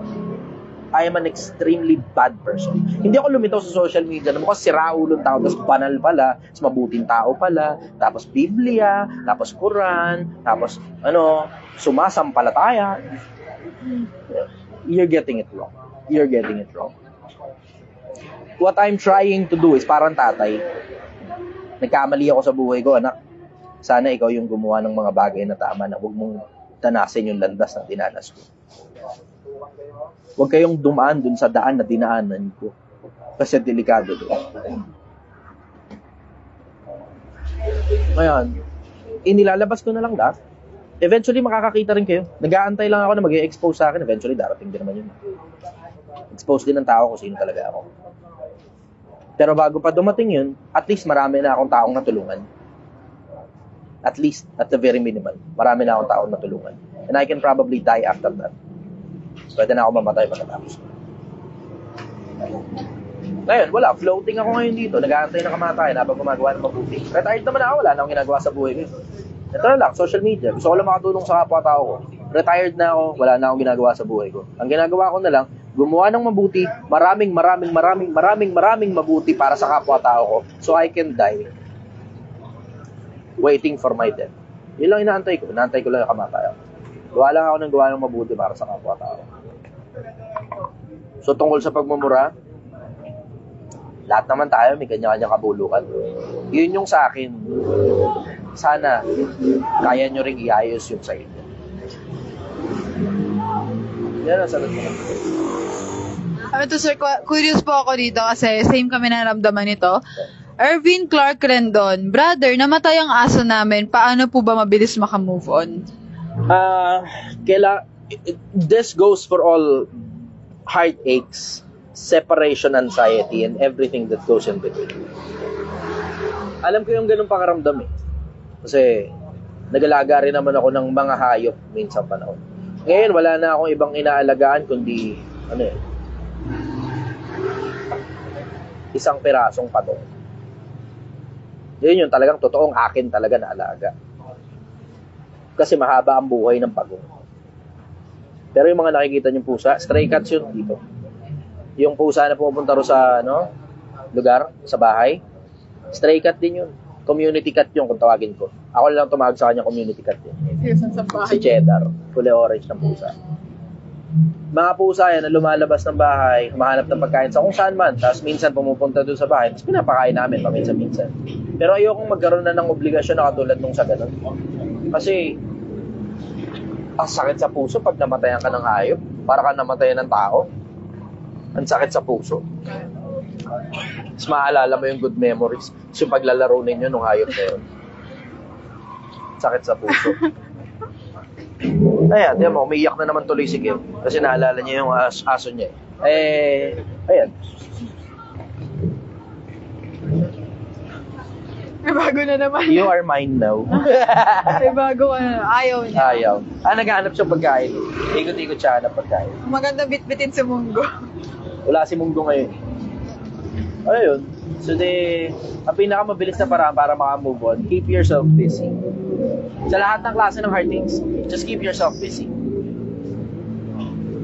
I am an extremely bad person. Hindi ako lumitaw sa social media na mukhang siraulong tao, tapos banal pala, tapos mabuting tao pala, tapos Biblia, tapos Quran, tapos sumasampalataya. You're getting it wrong. You're getting it wrong. What I'm trying to do is parang tatay. Nagkamali ako sa buhay ko, anak. Sana ikaw yung gumawa ng mga bagay na tama na huwag mong tanasin yung landas na dinanas ko. Huwag kayong dumaan dun sa daan na dinaanan ko. Kasi delikado doon. Ngayon, inilalabas ko na lang lahat. Eventually, makakakita rin kayo. Nag-aantay lang ako na mag-i-expose sa akin. Eventually, darating din naman yun. Expose din ng tao kung sino talaga ako. Pero bago pa dumating yun, at least marami na akong taong natulungan. At least, at the very minimal, marami na akong taong natulungan. And I can probably die after that. Pwede na ako mamatay pagkatapos. Ngayon, wala. Floating ako ngayon dito. Nag-aantay na kamatayan habang gumagawa ng mabuti. Retired naman ako. Wala na akong ginagawa sa buhay ko. Ito na lang, social media. Gusto ko lang makatulong sa kapwa-tao ko. retired na ako, wala na akong ginagawa sa buhay ko. Ang ginagawa ko na lang, gumawa ng mabuti, maraming mabuti para sa kapwa-tao ko so I can die waiting for my death. Yun lang inaantay ko. Inaantay ko lang yung kamatayan. Gawa lang ako ng gawa ng mabuti para sa kapwa-tao. So tungkol sa pagmumura, lahat naman tayo may kanya-kanya kabulukan. Yun yung sa akin. Sana kaya nyo ring iayos yung sa inyo. Yan ang sagot ko. Sir, curious po ako dito kasi same kami naramdaman nito. Ervin Clark Rendon, brother, namatay ang aso namin. Paano po ba mabilis makamove on? This goes for all heartaches, separation anxiety, and everything that goes in between. Alam ko yung ganung pakaramdam eh. Kasi nagalaga rin naman ako ng mga hayop minsan panahon. Ngayon, wala na akong ibang inaalagaan kundi, isang pirasong patong. Yun yung talagang totoong akin talaga na alaga. Kasi mahaba ang buhay ng pagong. Pero yung mga nakikita niyong pusa, stray cats yun dito. Yung pusa na pumupunta ro sa lugar, sa bahay, stray cat din yun. Community cat yung kung tawagin ko. Ako lang tumawag sa kanya community cat din. Si Cheddar, kulay orange ng pusa. Mga pusa yan na lumalabas ng bahay, mahanap ng pagkain sa kung saan man, tapos minsan pumupunta doon sa bahay, tapos pinapakain namin paminsan-minsan. Pero ayokong magkaroon na ng obligasyon na katulad nung sa ganun. Kasi ang sakit sa puso pag namatayan ka ng hayop, para ka namatayan ng tao. Ang sakit sa puso. Mas maalala mo yung good memories. Yung paglalaro ninyo nung hayop na yun. Sakit sa puso. Ayan, tiyan mo, umiiyak na naman tuloy si Kim. Kasi naalala niya yung aso niya. Ayan. Bago na naman. You are mine now. Bago ayaw niya. Ayaw. Naghahanap siya pagkain. Ikot-ikot siya hanap pagkain. Maganda bit-bitin sa munggo. Wala si Munggo ngayon. Ayun. So ang pinakamabilis na paraan para makamove on, keep yourself busy. Sa lahat ng klase ng heartaches, just keep yourself busy.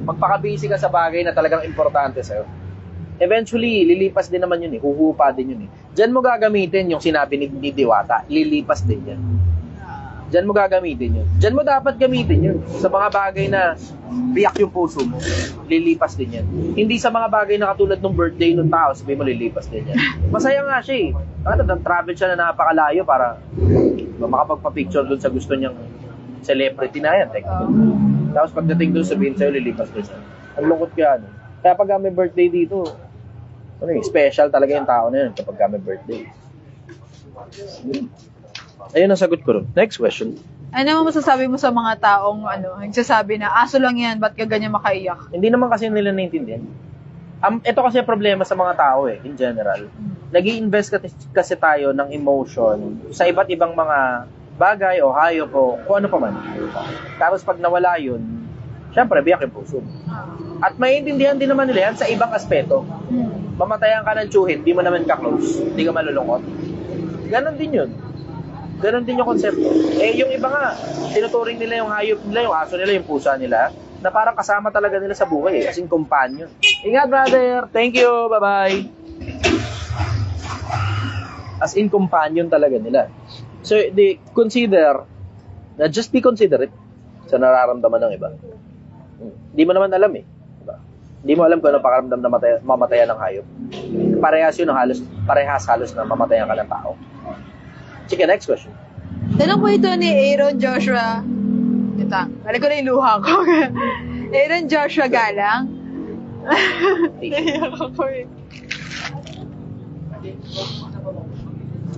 Magpaka-busy ka sa bagay na talagang importante sa'yo. Eventually, lilipas din naman yun eh. Huhupa din yun eh. Diyan mo gagamitin yung sinabi ni Diwata. Lilipas din yan. Diyan mo gagamitin yun. Diyan mo dapat gamitin yun. Sa mga bagay na biyak yung puso mo, lilipas din yan. Hindi sa mga bagay na katulad ng birthday ng tao, sabi mo lilipas din yan. Masaya nga siya eh. Travel siya na napakalayo para makapagpa-picture dun sa gusto niyang celebrity na yan. Tapos pagdating dun, sabihin sa'yo, lilipas din yan. Ang lungkot kaya ano. Kaya pag may birthday dito, special talaga yung tao na yun kapag may birthday. Ayun ang sagot ko ron. Next question. Ano mo masasabi mo sa mga taong nagsasabi na aso lang yan, ba't ka ganyan makaiyak? Hindi naman kasi nila naintindihan. Ito kasi problema sa mga tao in general. Nag-i-invest kasi tayo ng emotion sa iba't ibang mga bagay o hayop o kung ano pa man. Tapos pag nawala yun, syempre biyak yung puso. At maiintindihan din naman nila yan sa ibang aspeto. Mamatayan ka ng tsuhin, di mo naman ka-close, di ka malulungkot. Ganon din yun. Ganon din yung konsepto. Yung iba nga, tinuturing nila yung hayop nila, yung aso nila, yung pusa nila, na parang kasama talaga nila sa buhay as in companion. Ingat brother, thank you, bye-bye. As in companion talaga nila. So, they consider, just be considerate sa nararamdaman ng iba. Hindi mo naman alam diba? Hindi mo alam kung ano pakaramdam na mamatayan ng hayop. Parehas yun, parehas halos na mamatayan ka ng tao. Sige, next question. Tanong po ito ni Aaron Joshua. Balik ko na yung luha ko. Aaron Joshua Galang.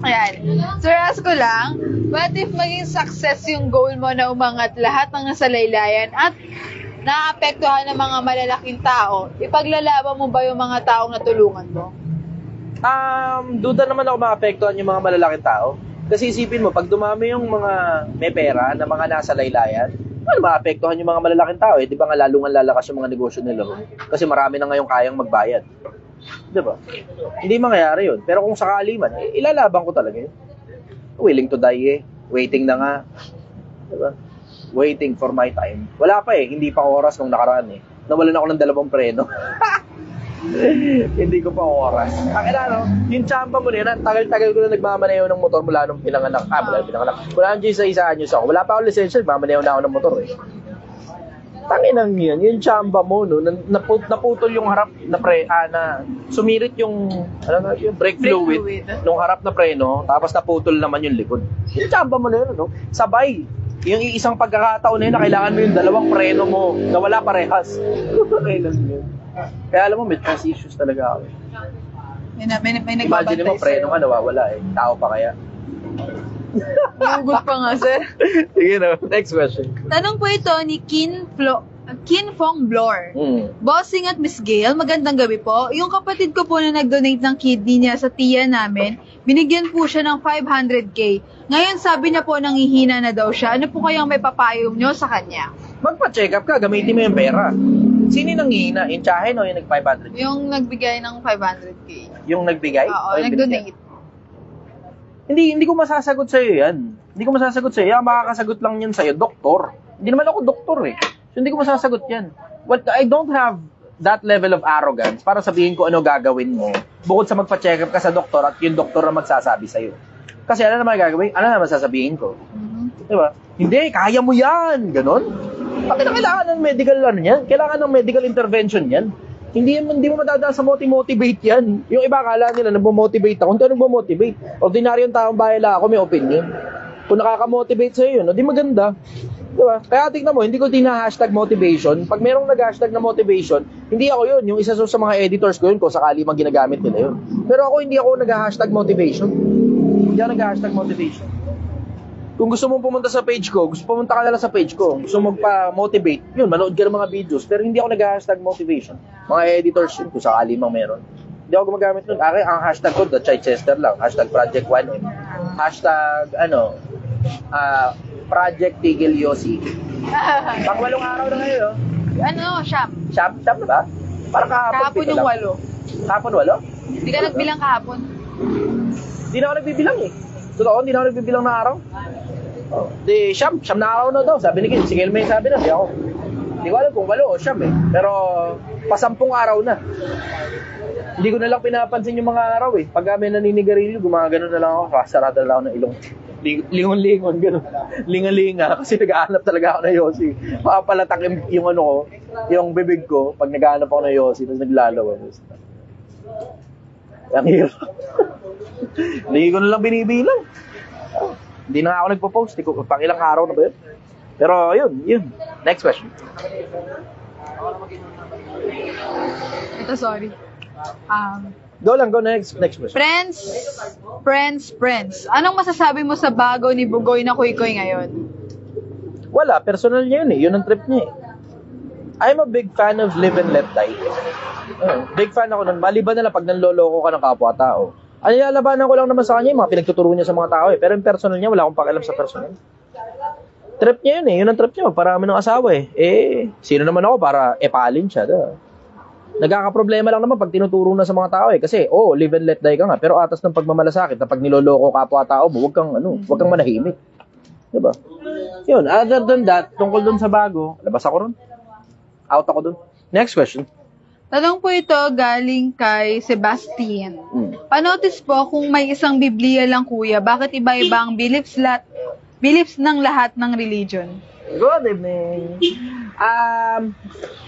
Ayan. Sir, ask ko lang, what if maging success yung goal mo na umangat lahat ng nasalaylayan at naapektuhan ng mga malalaking tao, ipaglalaban mo ba yung mga taong natulungan mo? Duda naman ako maapektuhan yung mga malalaking tao. Kasi isipin mo, pag dumami yung mga may pera na mga nasa laylayan, ano maapektuhan yung mga malalaking tao? Di ba nga lalong lalakas yung mga negosyo nila? Kasi marami na ngayong kayang magbayad. Di ba? Hindi mangyayari yun. Pero kung sakali man, ilalaban ko talaga yun. Willing to die Waiting na nga. Di ba? waiting for my time. Wala pa eh, hindi pa oras nung nakaraan eh. Nawalan ako ng 2 preno. Hindi ko pa oras. Yung tsamba mo na yun, tagal-tagal ko na nagmamaneho ng motor mula nung pinanganak. Wala nang isa anyos ako. Wala pa ako lisensya, nagmamaneho na ako ng motor eh. Tanginang yan, yung tsamba mo, no, naputol yung harap na sumirit yung, yung brake fluid nung harap na preno, tapos naputol naman yung likod. Yung tsamba mo na yun, no? Sabay. Yung isang pagkakataon na yun, na kailangan mo yung 2 preno mo na wala parehas. Kailan yun? Kaya alam mo, may trust issues talaga ako. May Imagine nagbabantay mo, preno nga nawawala eh. Tao pa kaya? Hugot pa nga, sir. Sige na, next question. Tanong po ito ni Kin Fong Blor. Bossing at Miss Gail, magandang gabi po. Yung kapatid ko po na nag-donate ng kidney niya sa tiya namin, binigyan po siya ng 500k. Ngayon sabi niya po nangihina na daw siya. Ano po kayang may papayong nyo sa kanya? Magpa-check up ka, gamitin mo yung pera. Sino yung nanghihina? Yung tsahin o yung nag-500? Yung nagbigay ng 500k. Yung nagbigay? Oo, O yung nag-donate. Hindi ko masasagot sa'yo yan. Hindi ko masasagot sa'yo. Ang makakasagot lang yan sa'yo, doktor. Hindi naman ako doktor eh. So hindi ko masasagot yan. I don't have that level of arrogance para sabihin ko ano gagawin mo bukod sa magpa-check up ka sa doktor at yung doktor na magsasabi sa'yo. Kasi ano naman gagawin? Ano naman sasabihin ko? Diba? Hindi, kaya mo yan. Ganon. Bakit na kailangan ng medical ano yan? Kailangan ng medical intervention yan. Hindi mo madadaan sa motivate yan. Yung iba akala nila nagmo-motivate ako. Hindi ako nagmo-motivate. Ordinaryong taong bayan lang ako, may opinion. Kung nakaka-motivate sa'yo yun, di maganda. Diba? Kaya tignan mo, hindi ko tina-hashtag motivation. Pag merong nag-hashtag na motivation, hindi ako yun. Yung isa sa mga editors ko yun, kung sakali mang ginagamit nila yun. Pero ako, hindi ako nag-hashtag motivation. Hindi ako nag-hashtag motivation. Kung gusto mong pumunta sa page ko, pumunta ka na lang sa page ko. Gusto mong pa-motivate, yun, manood ka ng mga videos. Pero hindi ako nag-hashtag motivation. Mga editors yun, kung sakali mang meron. Hindi ako gumagamit nun. Ang hashtag ko, The Chichester lang. Hashtag Project 1M. Hashtag, Project Tigil Yossi. Pang 8 araw na ngayon, Siyam. Siyam na ba? Parang Kahapon yung 8. Kahapon 8? Hindi ka nagbilang kahapon. Hindi na ako nagbibilang eh. Totoo, hindi na ako nagbibilang na araw. Di, siyam na araw na daw. Sabi ni Kim, si Kelme sabi na, di ako. Hindi ko alam kung 8 o siyam eh. Pero, pa 10 araw na. Hindi ko na lang pinapansin yung mga araw eh. Pag kami naninigarilyo, gumagano na lang ako. Sarado na lang ako ng ilong. Lingon-lingon, gano'n. Linga-linga. Kasi nag-aanap talaga ako ng Yossi. Makapalatak yung ano ko, yung bibig ko, pag nag-aanap ako ng Yossi, tapos naglalawa. Ang hirap. Hindi ko na lang binibilang. Hindi na ako nagpo-post. Pang ilang araw na ba yun? Pero yun. Next question. Ito, sorry. Go next question. Friends. Anong masasabi mo sa bago ni Bugoy na Kuy-Kuy ngayon? Wala, personal niya yun eh. Yun ang trip niya eh. I'm a big fan of live and let die. Big fan ako nun. Maliban na lang pag nanloloko ka ng kapwa-tao. Ang nilalabanan ko lang naman sa kanya yung mga pinagtuturo niya sa mga tao eh. Pero yung personal niya, wala akong pakialam sa personal. Trip niya yun eh. Yun ang trip niya. Parami ng asawa eh. Sino naman ako para epalin siya. Nagkakaproblema lang naman pag tinuturo na sa mga tao eh. Kasi, live and let die ka nga. Pero atas ng pagmamalasakit na pag niloloko kapwa-tao mo, huwag kang manahimik. Diba? Yun, other than that, tungkol dun sa bago, labas ako ron. Out ako dun. Next question. Tanong po ito galing kay Sebastian. Panotice po kung may isang Biblia lang kuya, bakit iba-iba ang beliefs ng lahat ng religion? Good evening.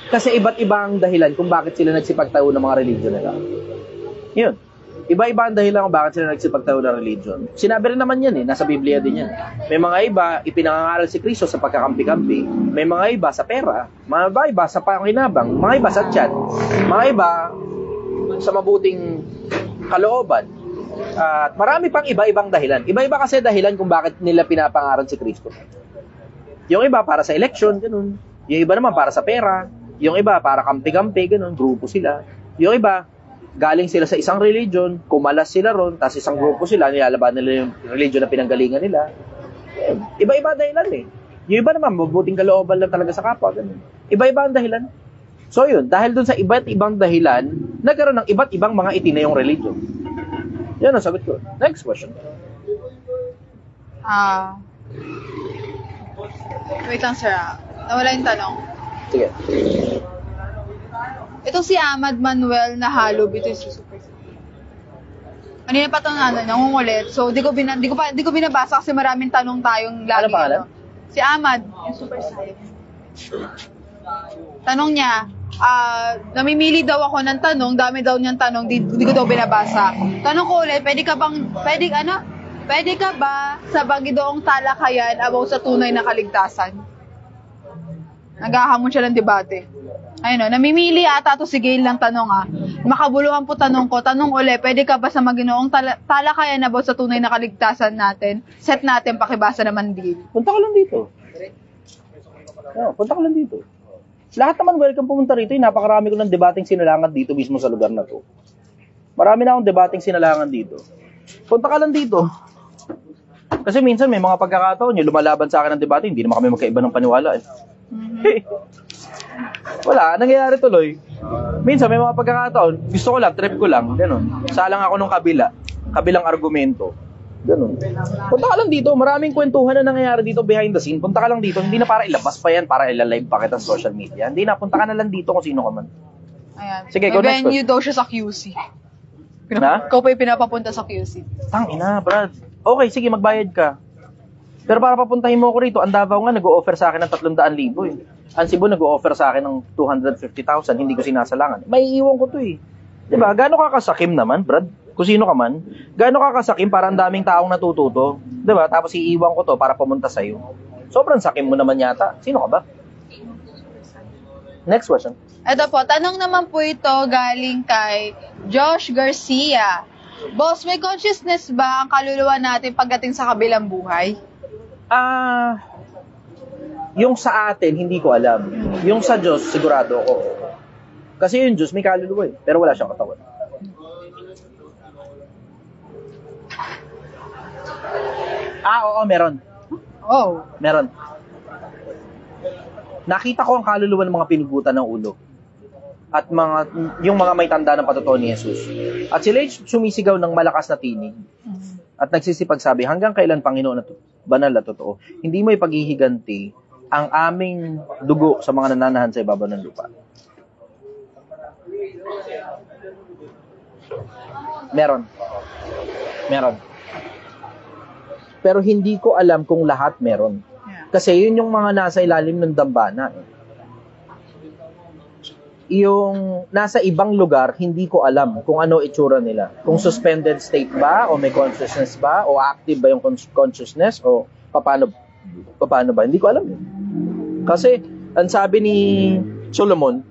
Kasi iba't ibang dahilan kung bakit sila nagsipagtayo ng mga religion nila. Yun. Iba-iba ang dahilan kung bakit sila nagsipagtayo ng religion. Sinabi rin naman yan eh, nasa Biblia din yan. May mga iba, ipinangangaral si Kristo sa pagkakampi-kampi. May mga iba sa pera. Mga iba sa panginabang. Mga iba sa tiyan. Mga iba sa mabuting kalooban. At marami pang iba-ibang dahilan. Iba-iba kasi dahilan kung bakit nila pinapangaral si Kristo. Yung iba para sa election, ganun. Yung iba naman para sa pera. Yung iba para kampi-kampi, ganun. Grupo sila. Yung iba, galing sila sa isang religion, kumalas sila ron, tapos isang grupo sila, nilalaban nila yung religion na pinanggalingan nila. Iba-iba dahilan eh. Yung iba naman, mabuting kalooban lang talaga sa kapwa. Ganun. Iba-iba ang dahilan. So yun, dahil dun sa iba't ibang dahilan, nagkaroon ng iba't ibang mga itinayong religion. Yan ang sagot ko. Next question. Wait lang, sir. Nawala yung tanong. Sige. Itong si Ahmad Manuel na Halob, ito yung si Super City. Kanina pa itong nangungulit. So, di ko binabasa kasi maraming tanong tayong lagi. Ano pangalan? Si Ahmad, yung Super City. Tanong niya, namimili daw ako ng tanong, dami daw niyang tanong, di ko daw binabasa. Tanong ko ulit, pwede ka ba sa Bagidoong talakayan about sa tunay na kaligtasan? Naghahamon siya ng debate. Ayun o, namimili ata to si Gail ng tanong Makabuluhan po tanong ko. Tanong ulit, pwede ka ba sa Maginoong talakayan about sa tunay na kaligtasan natin? Set natin, pakibasa naman din. Punta ka lang dito. Punta ka lang dito. Lahat naman welcome pumunta rito. Napakarami ko ng debating sinalangan dito mismo sa lugar na to. Marami na akong debating sinalangan dito. Punta ka lang dito. Kasi minsan may mga pagkakataon yung lumalaban sa akin ng debate, hindi naman kami magkaiba ng paniwala eh. Wala, nangyayari tuloy. Minsan may mga pagkakataon, gusto ko lang, trip ko lang, ganun. Salang ako nung kabilang argumento. Ganun. Punta ka lang dito, maraming kwentuhan na nangyayari dito behind the scene. Punta ka lang dito, hindi na para ilabas pa yan, para ilalive pa kita sa social media. Hindi na, punta ka na lang dito kung sino ka man. Ayan. Sige, go next venue daw siya sa QC. Na? Ikaw pa yung pinapapunta sa QC. Tangina, Brad. Okay, sige, magbayad ka. Pero para papuntahin mo ako rito, ang Davao nga nag-o-offer sa akin ng 300,000 eh. Ang Cebu nag-o-offer sa akin ng 250,000, hindi ko sinasalangan. May iwan ko to eh. 'Di ba? Gaano ka kasakim naman, Brad? Kung sino ka man, gaano ka kasakim para ang daming taong natututo, 'di ba? Tapos iiwan ko to para pumunta sa iyo. Sobrang sakim mo naman yata. Sino ka ba? Next question. Ito po, tanong naman po ito galing kay Josh Garcia. Boss, may consciousness ba ang kaluluwa natin pagdating sa kabilang buhay? Yung sa atin, hindi ko alam. Yung sa Diyos, sigurado ako. Kasi yung Diyos, may kaluluwa eh. Pero wala siyang katawan. Oo, meron. Oh. Meron. Nakita ko ang kaluluwa ng mga pinugutan ng ulo. At yung mga may tanda ng patutuo ni Jesus. At sila sumisigaw ng malakas na tinig. At nagsisipagsabi, hanggang kailan, Panginoon, na banal na totoo, hindi mo ipaghihiganti ang aming dugo sa mga nananahan sa ibabaw ng lupa. Meron. Pero hindi ko alam kung lahat meron. Kasi yun yung mga nasa ilalim ng dambana. Yung nasa ibang lugar, hindi ko alam kung ano itsura nila. Kung suspended state ba, o may consciousness ba, o active ba yung consciousness, o paano ba. Hindi ko alam. Kasi, ang sabi ni Solomon,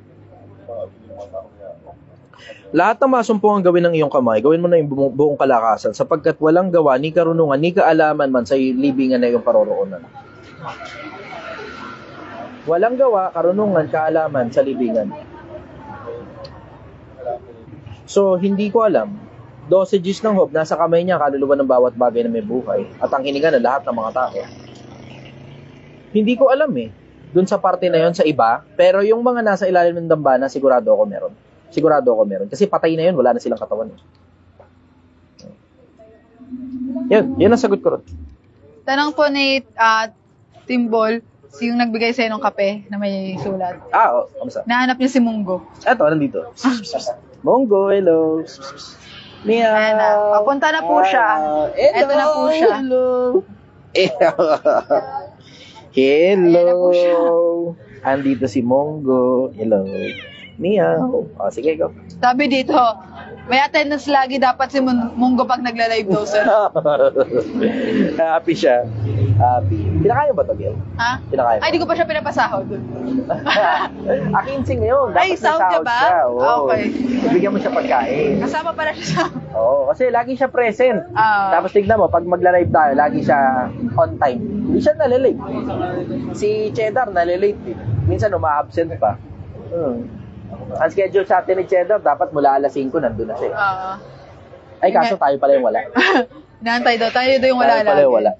lahat ng masumpungan gawin ng iyong kamay, gawin mo na yung buong kalakasan, sapagkat walang gawa, ni karunungan, ni kaalaman man sa libingan na iyong paroroonan. Walang gawa, karunungan, kaalaman sa libingan. So, hindi ko alam. Dosages ng hope, nasa kamay niya, kaluluwa ng bawat bagay na may buhay. At ang hininga ng lahat ng mga tao. Hindi ko alam eh. Doon sa parte na yon sa iba. Pero yung mga nasa ilalim ng dambana, sigurado ako meron. Kasi patay na yun, wala na silang katawan. Yan ang sagot ko ron. Tanong po ni Timbol, yung nagbigay sa'yo ng kape na may sulat. Kamusta? Nahanap niya si Munggo. Eto, nandito. Monggo, hello. Mia. Ayan na. Papunta na po siya. Eto na po siya. Hello. Ayan na po siya. Andito si Monggo. Hello. Meow. Sige, go. Sabi dito, may attendance lagi dapat si Munggo pag nagla-live daw, sir. Happy siya. Happy. Pinakain ba ito, Gil? Ha? Pinakain. Ay, di ko pa siya pinapasahod. 15 ngayon. Ay, Dapat sound ka ba? siya. Oo. Okay. Bigyan mo siya pagkain. Kasama pala siya sa... Oo, kasi lagi siya present. Tapos tignan mo, pag magla-live tayo, lagi siya on time. Hindi siya nalilate. Si Cheddar nalilate eh. Minsan uma-absent pa. Ang schedule sa atin ni Cheddar, dapat mula alas 5, nandun na siya. Ay, kaso tayo pala yung wala. Naantay daw. Tayo daw yung wala Tayo pala yung wala.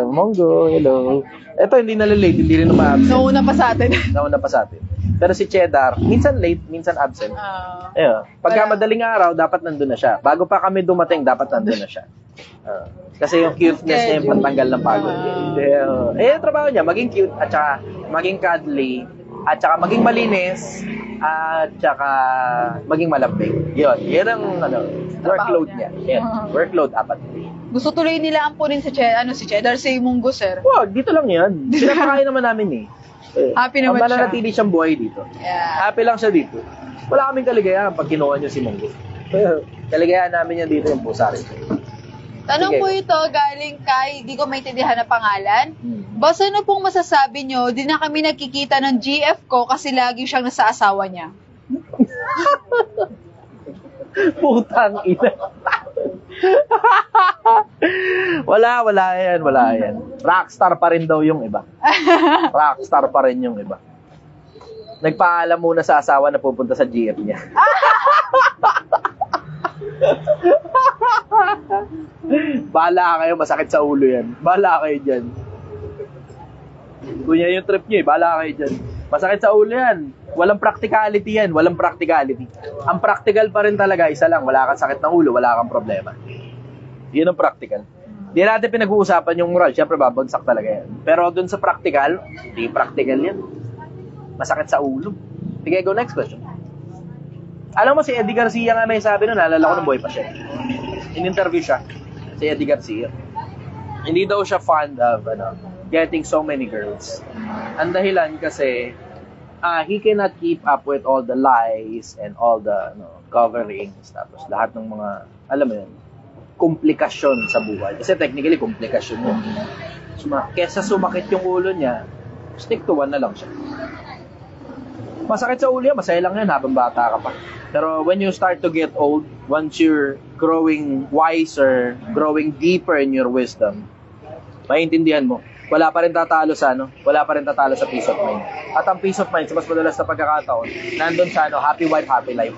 Monggo, hello. Ito, hindi nalilate, hindi rin uma-absent. Nauna pa sa atin. Nauna pa sa atin. Pero si Cheddar, minsan late, minsan absent. Ayun. Pagka Wala. madaling araw, dapat nandun na siya. Bago pa kami dumating, dapat nandun na siya. Kasi yung cuteness niya yung pantanggal ng pagod. Trabaho niya, maging cute, at saka maging cuddly, at saka maging malinis, at saka maging malambing. Yun ang workload niya. Yan. Workload, apat. Gusto tuloy nila ampunin si Cheddar si Munggo, sir. Wow, dito lang yan. Pinapakain naman namin eh. Happy naman siya. Mananatili siyang buhay dito. Yeah. Happy lang siya dito. Wala kaming kaligayahan pag kinuha niyo si Munggo. Kaligayahan namin yan dito yung pusa rin. Tanong Sige. po ito galing kay, di ko maintindihan na pangalan. Basta ano pong masasabi nyo, di na kami nagkikita ng GF ko kasi lagi siyang nasa asawa niya. Putang ina. wala yan. Rockstar pa rin daw yung iba. Rockstar pa rin yung iba. Nagpaalam muna sa asawa na pupunta sa GF niya. Bahala kayo, masakit sa ulo yan. Bahala kayo dyan. Kunya yung trip niyo bahala kayo dyan. Masakit sa ulo yan. Walang practicality yan. Walang practicality. Ang practical pa rin talaga, isa lang. Wala kang sakit ng ulo, wala kang problema. Yun ang practical. Di natin pinag-uusapan yung moral. Siyempre, babagsak talaga yan. Pero dun sa practical, di practical yan. Masakit sa ulo. Sige, go next question. Alam mo, si Eddie Garcia nga may sabi nun, naalala ko nung buhay pa siya. In-interview siya, si Eddie Garcia. Hindi daw siya fond of getting so many girls. Ang dahilan kasi, he cannot keep up with all the lies and all the coverings, tapos lahat ng mga, alam mo yun, komplikasyon sa buhay. Kasi technically, komplikasyon yun. Kesa sumakit yung ulo niya, stick to one na lang siya. Masakit sa ulo yan, masaya lang yan habang bata ka pa. Pero when you start to get old, once you're growing wiser, growing deeper in your wisdom, maintindihan mo, wala pa rin tatalo sa peace of mind. At ang peace of mind, sa mas madalas na pagkakataon, nandun sa happy wife, happy life.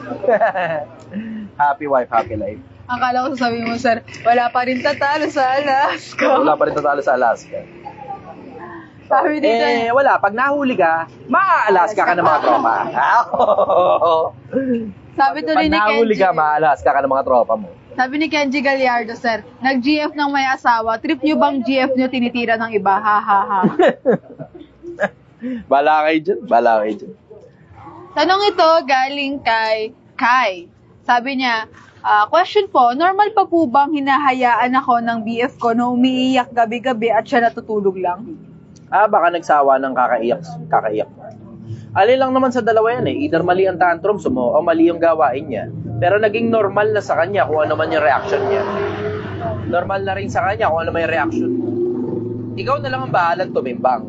Happy wife, happy life. Akala ko sasabihin mo, sir, wala pa rin tatalo sa Alaska. Wala pa rin tatalo sa Alaska. Sabi dito, Wala. Pag nahuli ka, maa-Alaska ka ng mga tropa. sabi tuloy Pag ni nahuli Kenji, ka, maa-Alaska ka ng mga tropa mo. sabi ni Kenji Gallardo, sir, nag-GF ng may asawa, trip nyo bang GF nyo tinitira ng iba? Ha, ha, ha. Bala kayo dyan. Tanong ito galing kay Kai. Sabi niya, question po, normal pa po bang hinahayaan ako ng BF ko na umiiyak gabi-gabi at siya natutulog lang? Baka nagsawa ng kakaiyak. Alin lang naman sa dalawa yan eh. Either mali ang tantrums mo o mali yung gawain niya. Pero naging normal na sa kanya kung ano man yung reaction niya. Normal na rin sa kanya kung ano man yung reaction mo. Ikaw na lang ang bahalang tumimbang.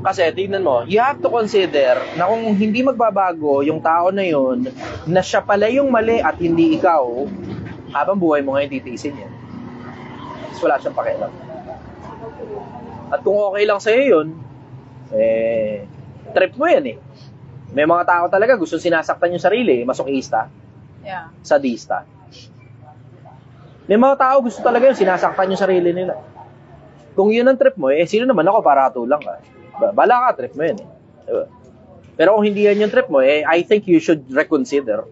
Kasi tingnan mo, you have to consider na kung hindi magbabago yung tao na yun, na siya pala yung mali at hindi ikaw, habang buhay mo ngayon titiisin yan. Kasi wala siyang pakialam. At kung okay lang sa'yo yun, trip mo yan eh. May mga tao talaga gusto sinasaktan yung sarili, masokista, Yeah. sadista. May mga tao gusto talaga yung sinasaktan yung sarili nila. Kung yun ang trip mo, sino naman ako para hatulang ka? Bala ka, trip mo yun eh. Diba? Pero kung hindi yan yung trip mo, I think you should reconsider.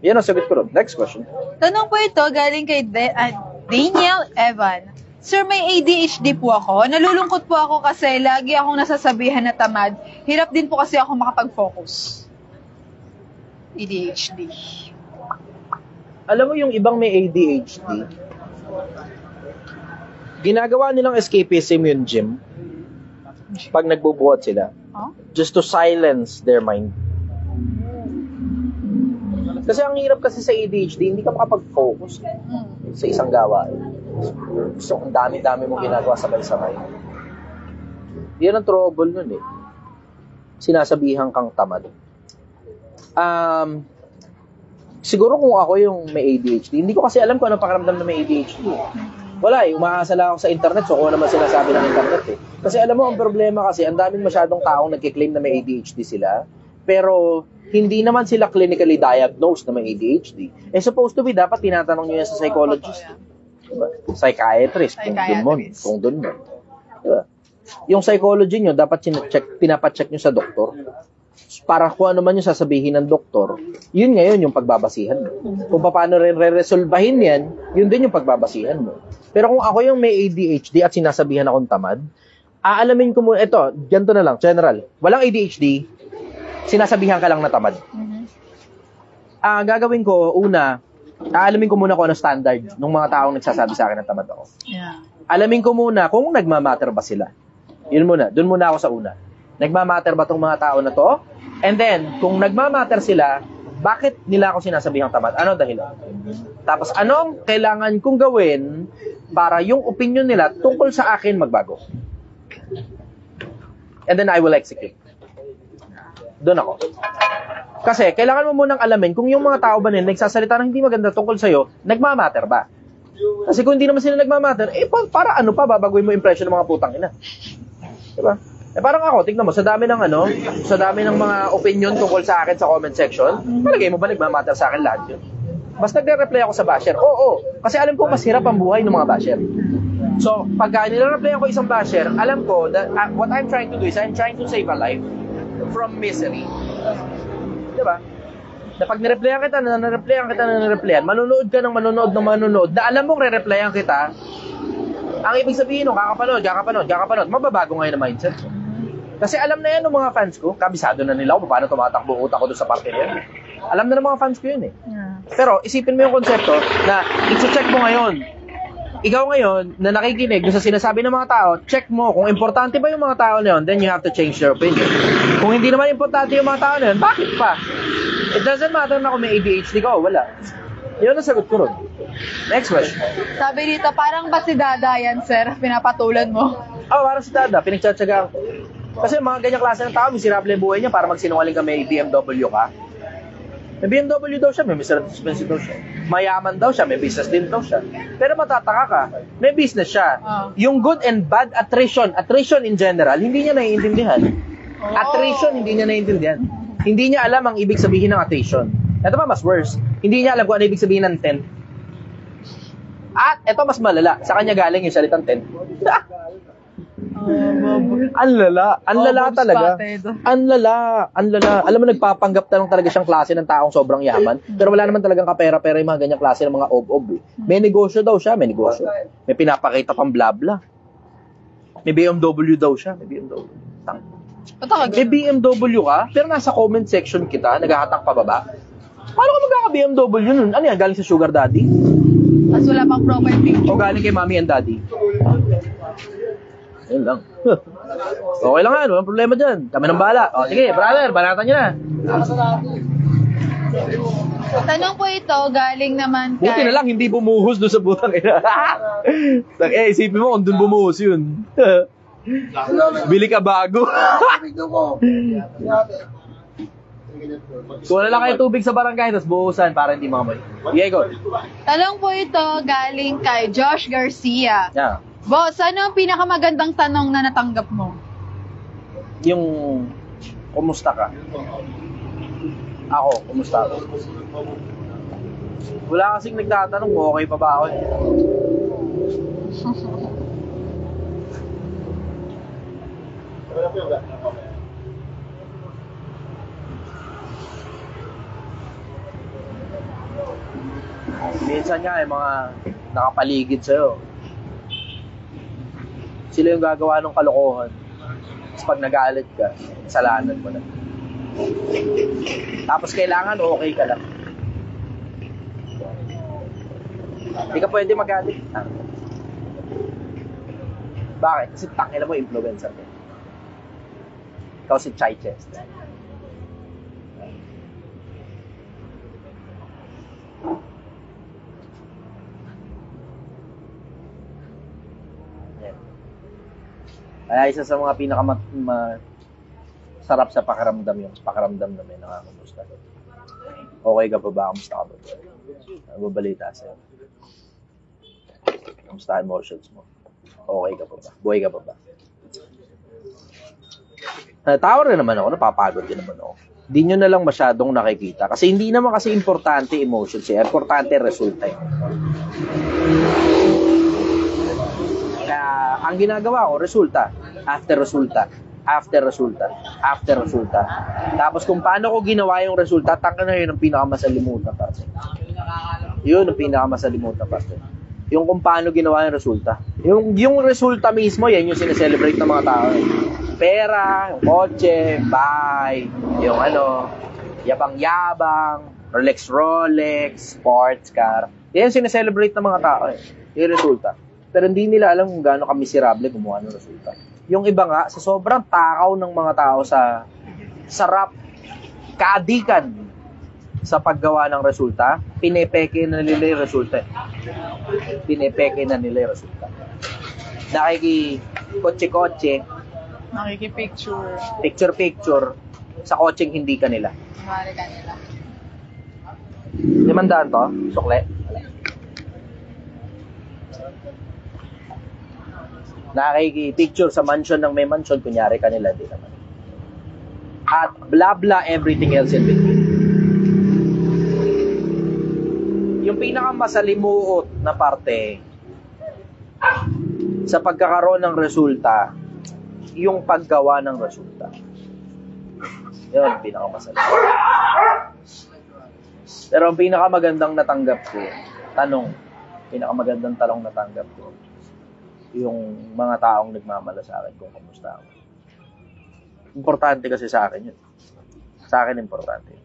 Yan ang sagot ko ron. Next question. Tanong po ito galing kay Daniel Evan. Sir, may ADHD po ako. Nalulungkot po ako kasi lagi akong nasasabihan na tamad. Hirap din po kasi ako makapag-focus. ADHD. Alam mo yung ibang may ADHD, ginagawa nilang escapism yung gym pag nagbubuhat sila. Huh? Just to silence their mind. Kasi ang hirap kasi sa ADHD, hindi ka makapag-focus sa isang gawain. So, ang dami-dami mong ginagawa sabay-sabay. Yan ang trouble nun eh. Sinasabihan kang tamad. Siguro kung ako yung may ADHD, hindi ko kasi alam kung anong pakiramdam na may ADHD. Wala eh, umaasa lang ako sa internet, so kung ano naman sinasabi ng internet eh. Kasi alam mo, ang problema kasi, ang daming masyadong taong nagkiklaim na may ADHD sila, pero hindi naman sila clinically diagnosed na may ADHD. Supposed to be, dapat tinatanong nyo yan sa psychologist. Diba? Psychiatrist, kung dun mo. Diba? Yung psychology nyo, dapat pinapacheck nyo sa doktor. para kung ano man yung sasabihin ng doktor, yun ngayon yung pagbabasihan mo. Kung paano rin re-resolbahin yan, yun din yung pagbabasihan mo. Pero kung ako yung may ADHD at sinasabihan akong tamad, aalamin ko muna, ito, ganito na lang, general. Walang ADHD, sinasabihan ka lang na tamad. Gagawin ko, una, aalamin ko muna kung ano standard ng mga taong nagsasabi sa akin na tamad ako. Yeah. Alamin ko muna kung nagmamatter ba sila. Yun muna, dun muna ako sa una. Nagmamatter ba tong mga tao na to? And then, kung nagmamatter sila, bakit nila ako sinasabihang tamad? Ano dahilan? Tapos, anong kailangan kong gawin para yung opinion nila tungkol sa akin magbago? And then, I will execute. Doon ako. Kasi, kailangan mo munang alamin kung yung mga tao ba nila nagsasalita ng hindi maganda tungkol sa'yo, nagmamatter ba? Kasi kung hindi naman sila nagmamatter, para ano pa, babaguhin mo impression ng mga putang ina. Diba? Parang ako, tignan mo, sa dami ng mga opinion tungkol sa akin sa comment section, palagay mo ba nagmamatter sa akin lahat yun? Mas nagre-reply ako sa basher. Oo. Kasi alam ko, mas hirap ang buhay ng mga basher. So, pagka nire-reply ako isang basher, alam ko that what I'm trying to do is I'm trying to save a life from misery. Diba? Na pag nireplyan kita, manonood ka ng manonood, na alam mong re-replyan kita, ang ibig sabihin no, kakapanood, mababago ngayon ang mindset mo. Kasi alam na yan ng mga fans ko, kabisado na nila kung paano tumatakbo utak ko doon sa parte na yan. Alam na ng mga fans ko yun eh. Pero isipin mo yung konsepto na i-check mo ngayon. Ikaw ngayon, na nakikinig sa sinasabi ng mga tao, check mo kung importante ba yung mga tao na yun, then you have to change your opinion. Kung hindi naman importante yung mga tao na yun, bakit pa? It doesn't matter na kung may ADHD ka o wala. Yun ang sagot ko ron. Next question. Sabi dito, parang ba si Dada yan, sir? Pinapatulan mo. Parang si Dada, pinagtsatsagaan ko. Kasi mga ganyang klase ng tao, miserable yung buhay niya para magsinungaling ka may BMW ka. May BMW daw siya, may Mercedes-Benz daw siya. Mayaman daw siya, may business din daw siya. Pero matataka ka, may business siya. Yung good and bad attrition in general, hindi niya naiintindihan. Attrition, hindi niya naiintindihan. Hindi niya alam ang ibig sabihin ng attrition. Ito pa mas worse, hindi niya alam kung ano ibig sabihin ng tent. At ito mas malala, sa kanya galing yung salitang tent. Ang lala talaga. Ang lala. Alam mo, nagpapanggap na lang talaga siyang klase ng taong sobrang yaman. Pero wala naman talagang kapera-pera yung mga ganyang klase ng mga ob-ob. May negosyo daw siya, may pinapakita pang bla-bla. May BMW daw siya, may BMW. May BMW ka, pero nasa comment section kita, naghahatak pababa. Paano ka magkaka-BMW nun? Ano yan, galing sa sugar daddy? Tapos wala pang profile picture. O galing kay mommy and daddy? Ayun lang. Okay lang yan, walang problema dyan. Kami nang bahala. O sige, brother, banatan nyo na. Tanong po ito, galing naman kay... Buti na lang, hindi bumuhos doon sa butang ina. Isipin mo kung doon bumuhos yun. Bili ka bago. Kung wala lang kayo tubig sa barangay, tapos buhusan para hindi mamoy. Diego. Tanong po ito, galing kay Josh Garcia. Yeah. Boss, ano ang pinakamagandang tanong na natanggap mo? Yung, kumusta ka? Ako, kumusta ako? Wala kasing nagtatanong kung okay pa ba ako eh. Minsan nga yung mga nakapaligid sa'yo, sila yung gagawa ng kalokohan. Tapos pag nagalit ka, kasalanan mo na. Tapos kailangan okay ka lang. Hindi ka pwede magalit. Bakit? Kasi tangina mo influencer mo. Ikaw si Chai Chester. Kaya isa sa mga sarap sa pakiramdam yung pakiramdam na may nakakamusta. Okay ka pa ba? Kamusta ka ba? Nababalita sa'yo. Kamusta emotions mo? Okay ka pa ba? Buhay ka pa ba? Natawar na naman ako, napapagod din naman ako. Hindi nyo na lang masyadong nakikita. Kasi hindi naman kasi importante emotions eh. Importante resulta eh. Kaya ang ginagawa ko, resulta. After resulta. After resulta. After resulta. Tapos kung paano ko ginawa yung resulta, taka na yun ang pinakamasalimutan parte. Yun ang pinakamasalimutan parte. Yung kung paano ginawa yung resulta. Yung resulta mismo, yan yung sineselebrate ng mga tao. Pera, yung kotse, bahay, yung yabang-yabang, Rolex, sports car. Yan yung sineselebrate ng mga tao. Yung resulta. Pero hindi nila alam kung gaano kamiserable gumawa ng resulta. Yung iba nga, sa sobrang takaw ng mga tao sa sarap, kaadikan sa paggawa ng resulta, pinepeke na nila yung resulta. Pinepeke na nila yung resulta. Nakikikotse-kotse, Nakikipicture. picture-picture, sa kotseng hindi kanila. Mahali ka nila. 500 to? Sukle? Nakikipicture sa mansion ng may mansion, kunyari kanila, di naman. At blah blah everything else in between. Yung pinakamasalimuot na parte sa pagkakaroon ng resulta, yung paggawa ng resulta. Yun ang pinakamasalimuot. Pero ang pinakamagandang natanggap ko, pinakamagandang tanong natanggap ko, yung mga taong nagmamala sa akin kung kamusta ako. Importante kasi sa akin yun. Sa akin importante.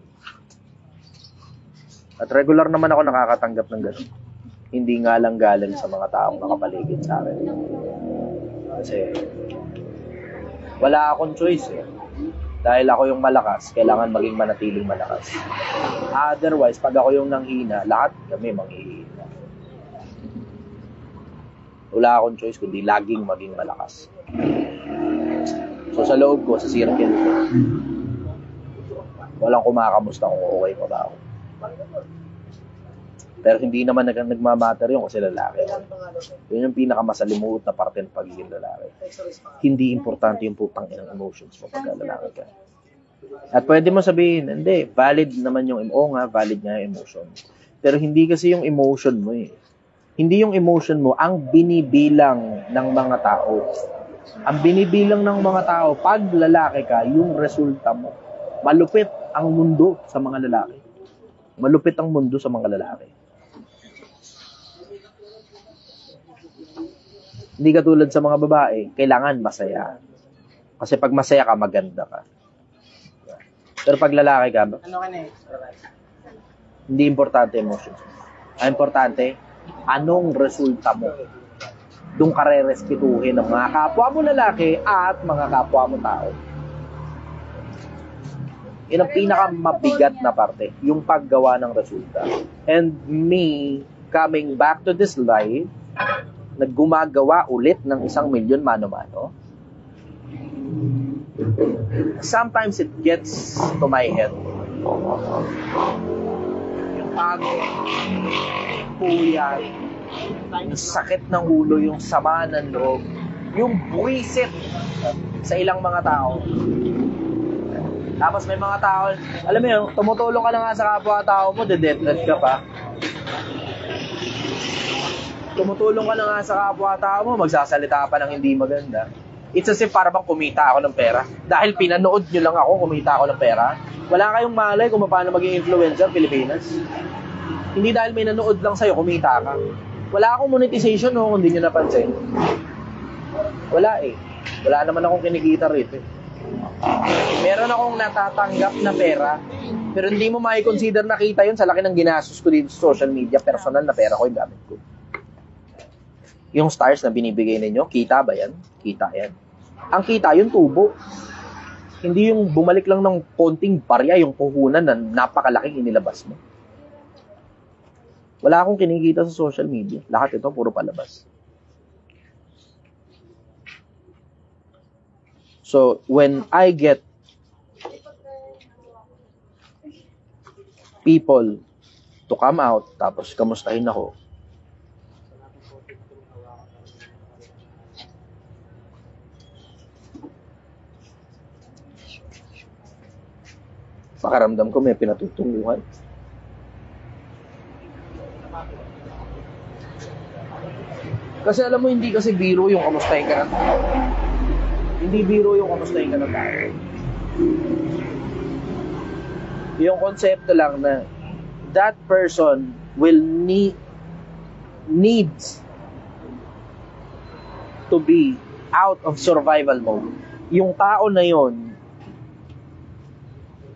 At regular naman ako nakakatanggap ng gano'n. Hindi nga lang galing sa mga taong nakapaligid sa akin. Kasi wala akong choice eh. Dahil ako yung malakas, kailangan maging manatiling malakas. Otherwise, pag ako yung nanghina, lahat kami manghihina. Wala akong choice kundi laging maging malakas. So sa loob ko, sa circle ko, walang kumakamusta kung okay pa ba ako. Pero hindi naman nagmamatter yun kasi lalaki. Yun yung pinakamasalimuot na parte ng pagiging lalaki. Hindi importante yung putang inang emotions mo pagka lalaki ka. At pwede mo sabihin, hindi, valid naman yung valid nga yung emotion. Pero hindi kasi yung emotion mo eh. Hindi yung emotion mo ang binibilang ng mga tao. Ang binibilang ng mga tao, pag lalaki ka, yung resulta mo. Malupit ang mundo sa mga lalaki. Malupit ang mundo sa mga lalaki. Hindi katulad sa mga babae, kailangan masaya. Kasi pag masaya ka, maganda ka. Pero pag lalaki ka, hindi importante emotions. Ang importante, anong resulta mo? Doon ka re-respetuhin ng mga kapwa mo lalaki at mga kapwa mo tao. Yun ang pinakamabigat na parte, yung paggawa ng resulta. And me, coming back to this life, naggumagawa ulit ng 1,000,000 mano-mano. Sometimes it gets to my head. Yung pagod, puyat, yung sakit ng ulo, yung sama ng loob, yung buwisit sa ilang mga tao. Tapos may mga tao, alam mo yun, tumutulong ka na nga sa kapwa-tao mo, dedet ka pa. Tumutulong ka na nga sa kapwa-tao mo, magsasalita pa ng hindi maganda. It's as if para bang kumita ako ng pera. Dahil pinanood nyo lang ako, kumita ako ng pera. Wala kayong malay kung paano maging influencer Pilipinas. Hindi dahil may nanood lang sa'yo, kumita ka. Wala akong monetization kung hindi nyo napansin. Wala eh. Wala naman akong kinikita rito eh. Meron akong natatanggap na pera, pero hindi mo mai-consider na kita yun sa laki ng ginastos ko dito sa social media. Personal na pera ko yung gamit ko. Yung stars na binibigay ninyo, kita ba yan? Kita yan. Ang kita, yung tubo. Hindi yung bumalik lang ng konting barya, yung puhunan na napakalaking inilabas mo. Wala akong kinikita sa social media. Lahat ito, puro palabas. So, when I get people to come out, tapos kamustahin ako, pakaramdam ko may pinatutunguhan. Kasi alam mo, hindi kasi biro yung kamustahin ka ng tao. Hindi biro yung kamustahin ka ng tao. Yung konsepto lang na that person will needs to be out of survival mode. Yung tao na yon,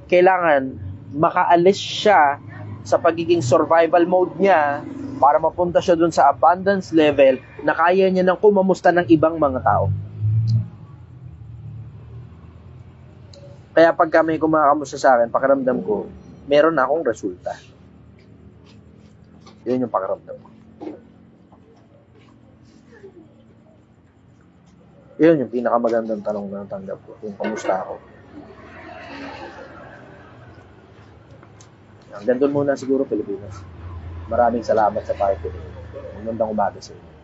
kailangan makaalis siya sa pagiging survival mode niya para mapunta siya dun sa abundance level na kaya niya nang kumamusta ng ibang mga tao. Kaya pag kami kumakamusta sa akin, pakiramdam ko, meron na akong resulta. Yun yung pakiramdam ko. Yun yung pinakamagandang tanong na natanggap ko, kung kamusta ako. Hanggang doon muna siguro, Pilipinas. Maraming salamat sa pakikinig. Magandang umaga sa inyo.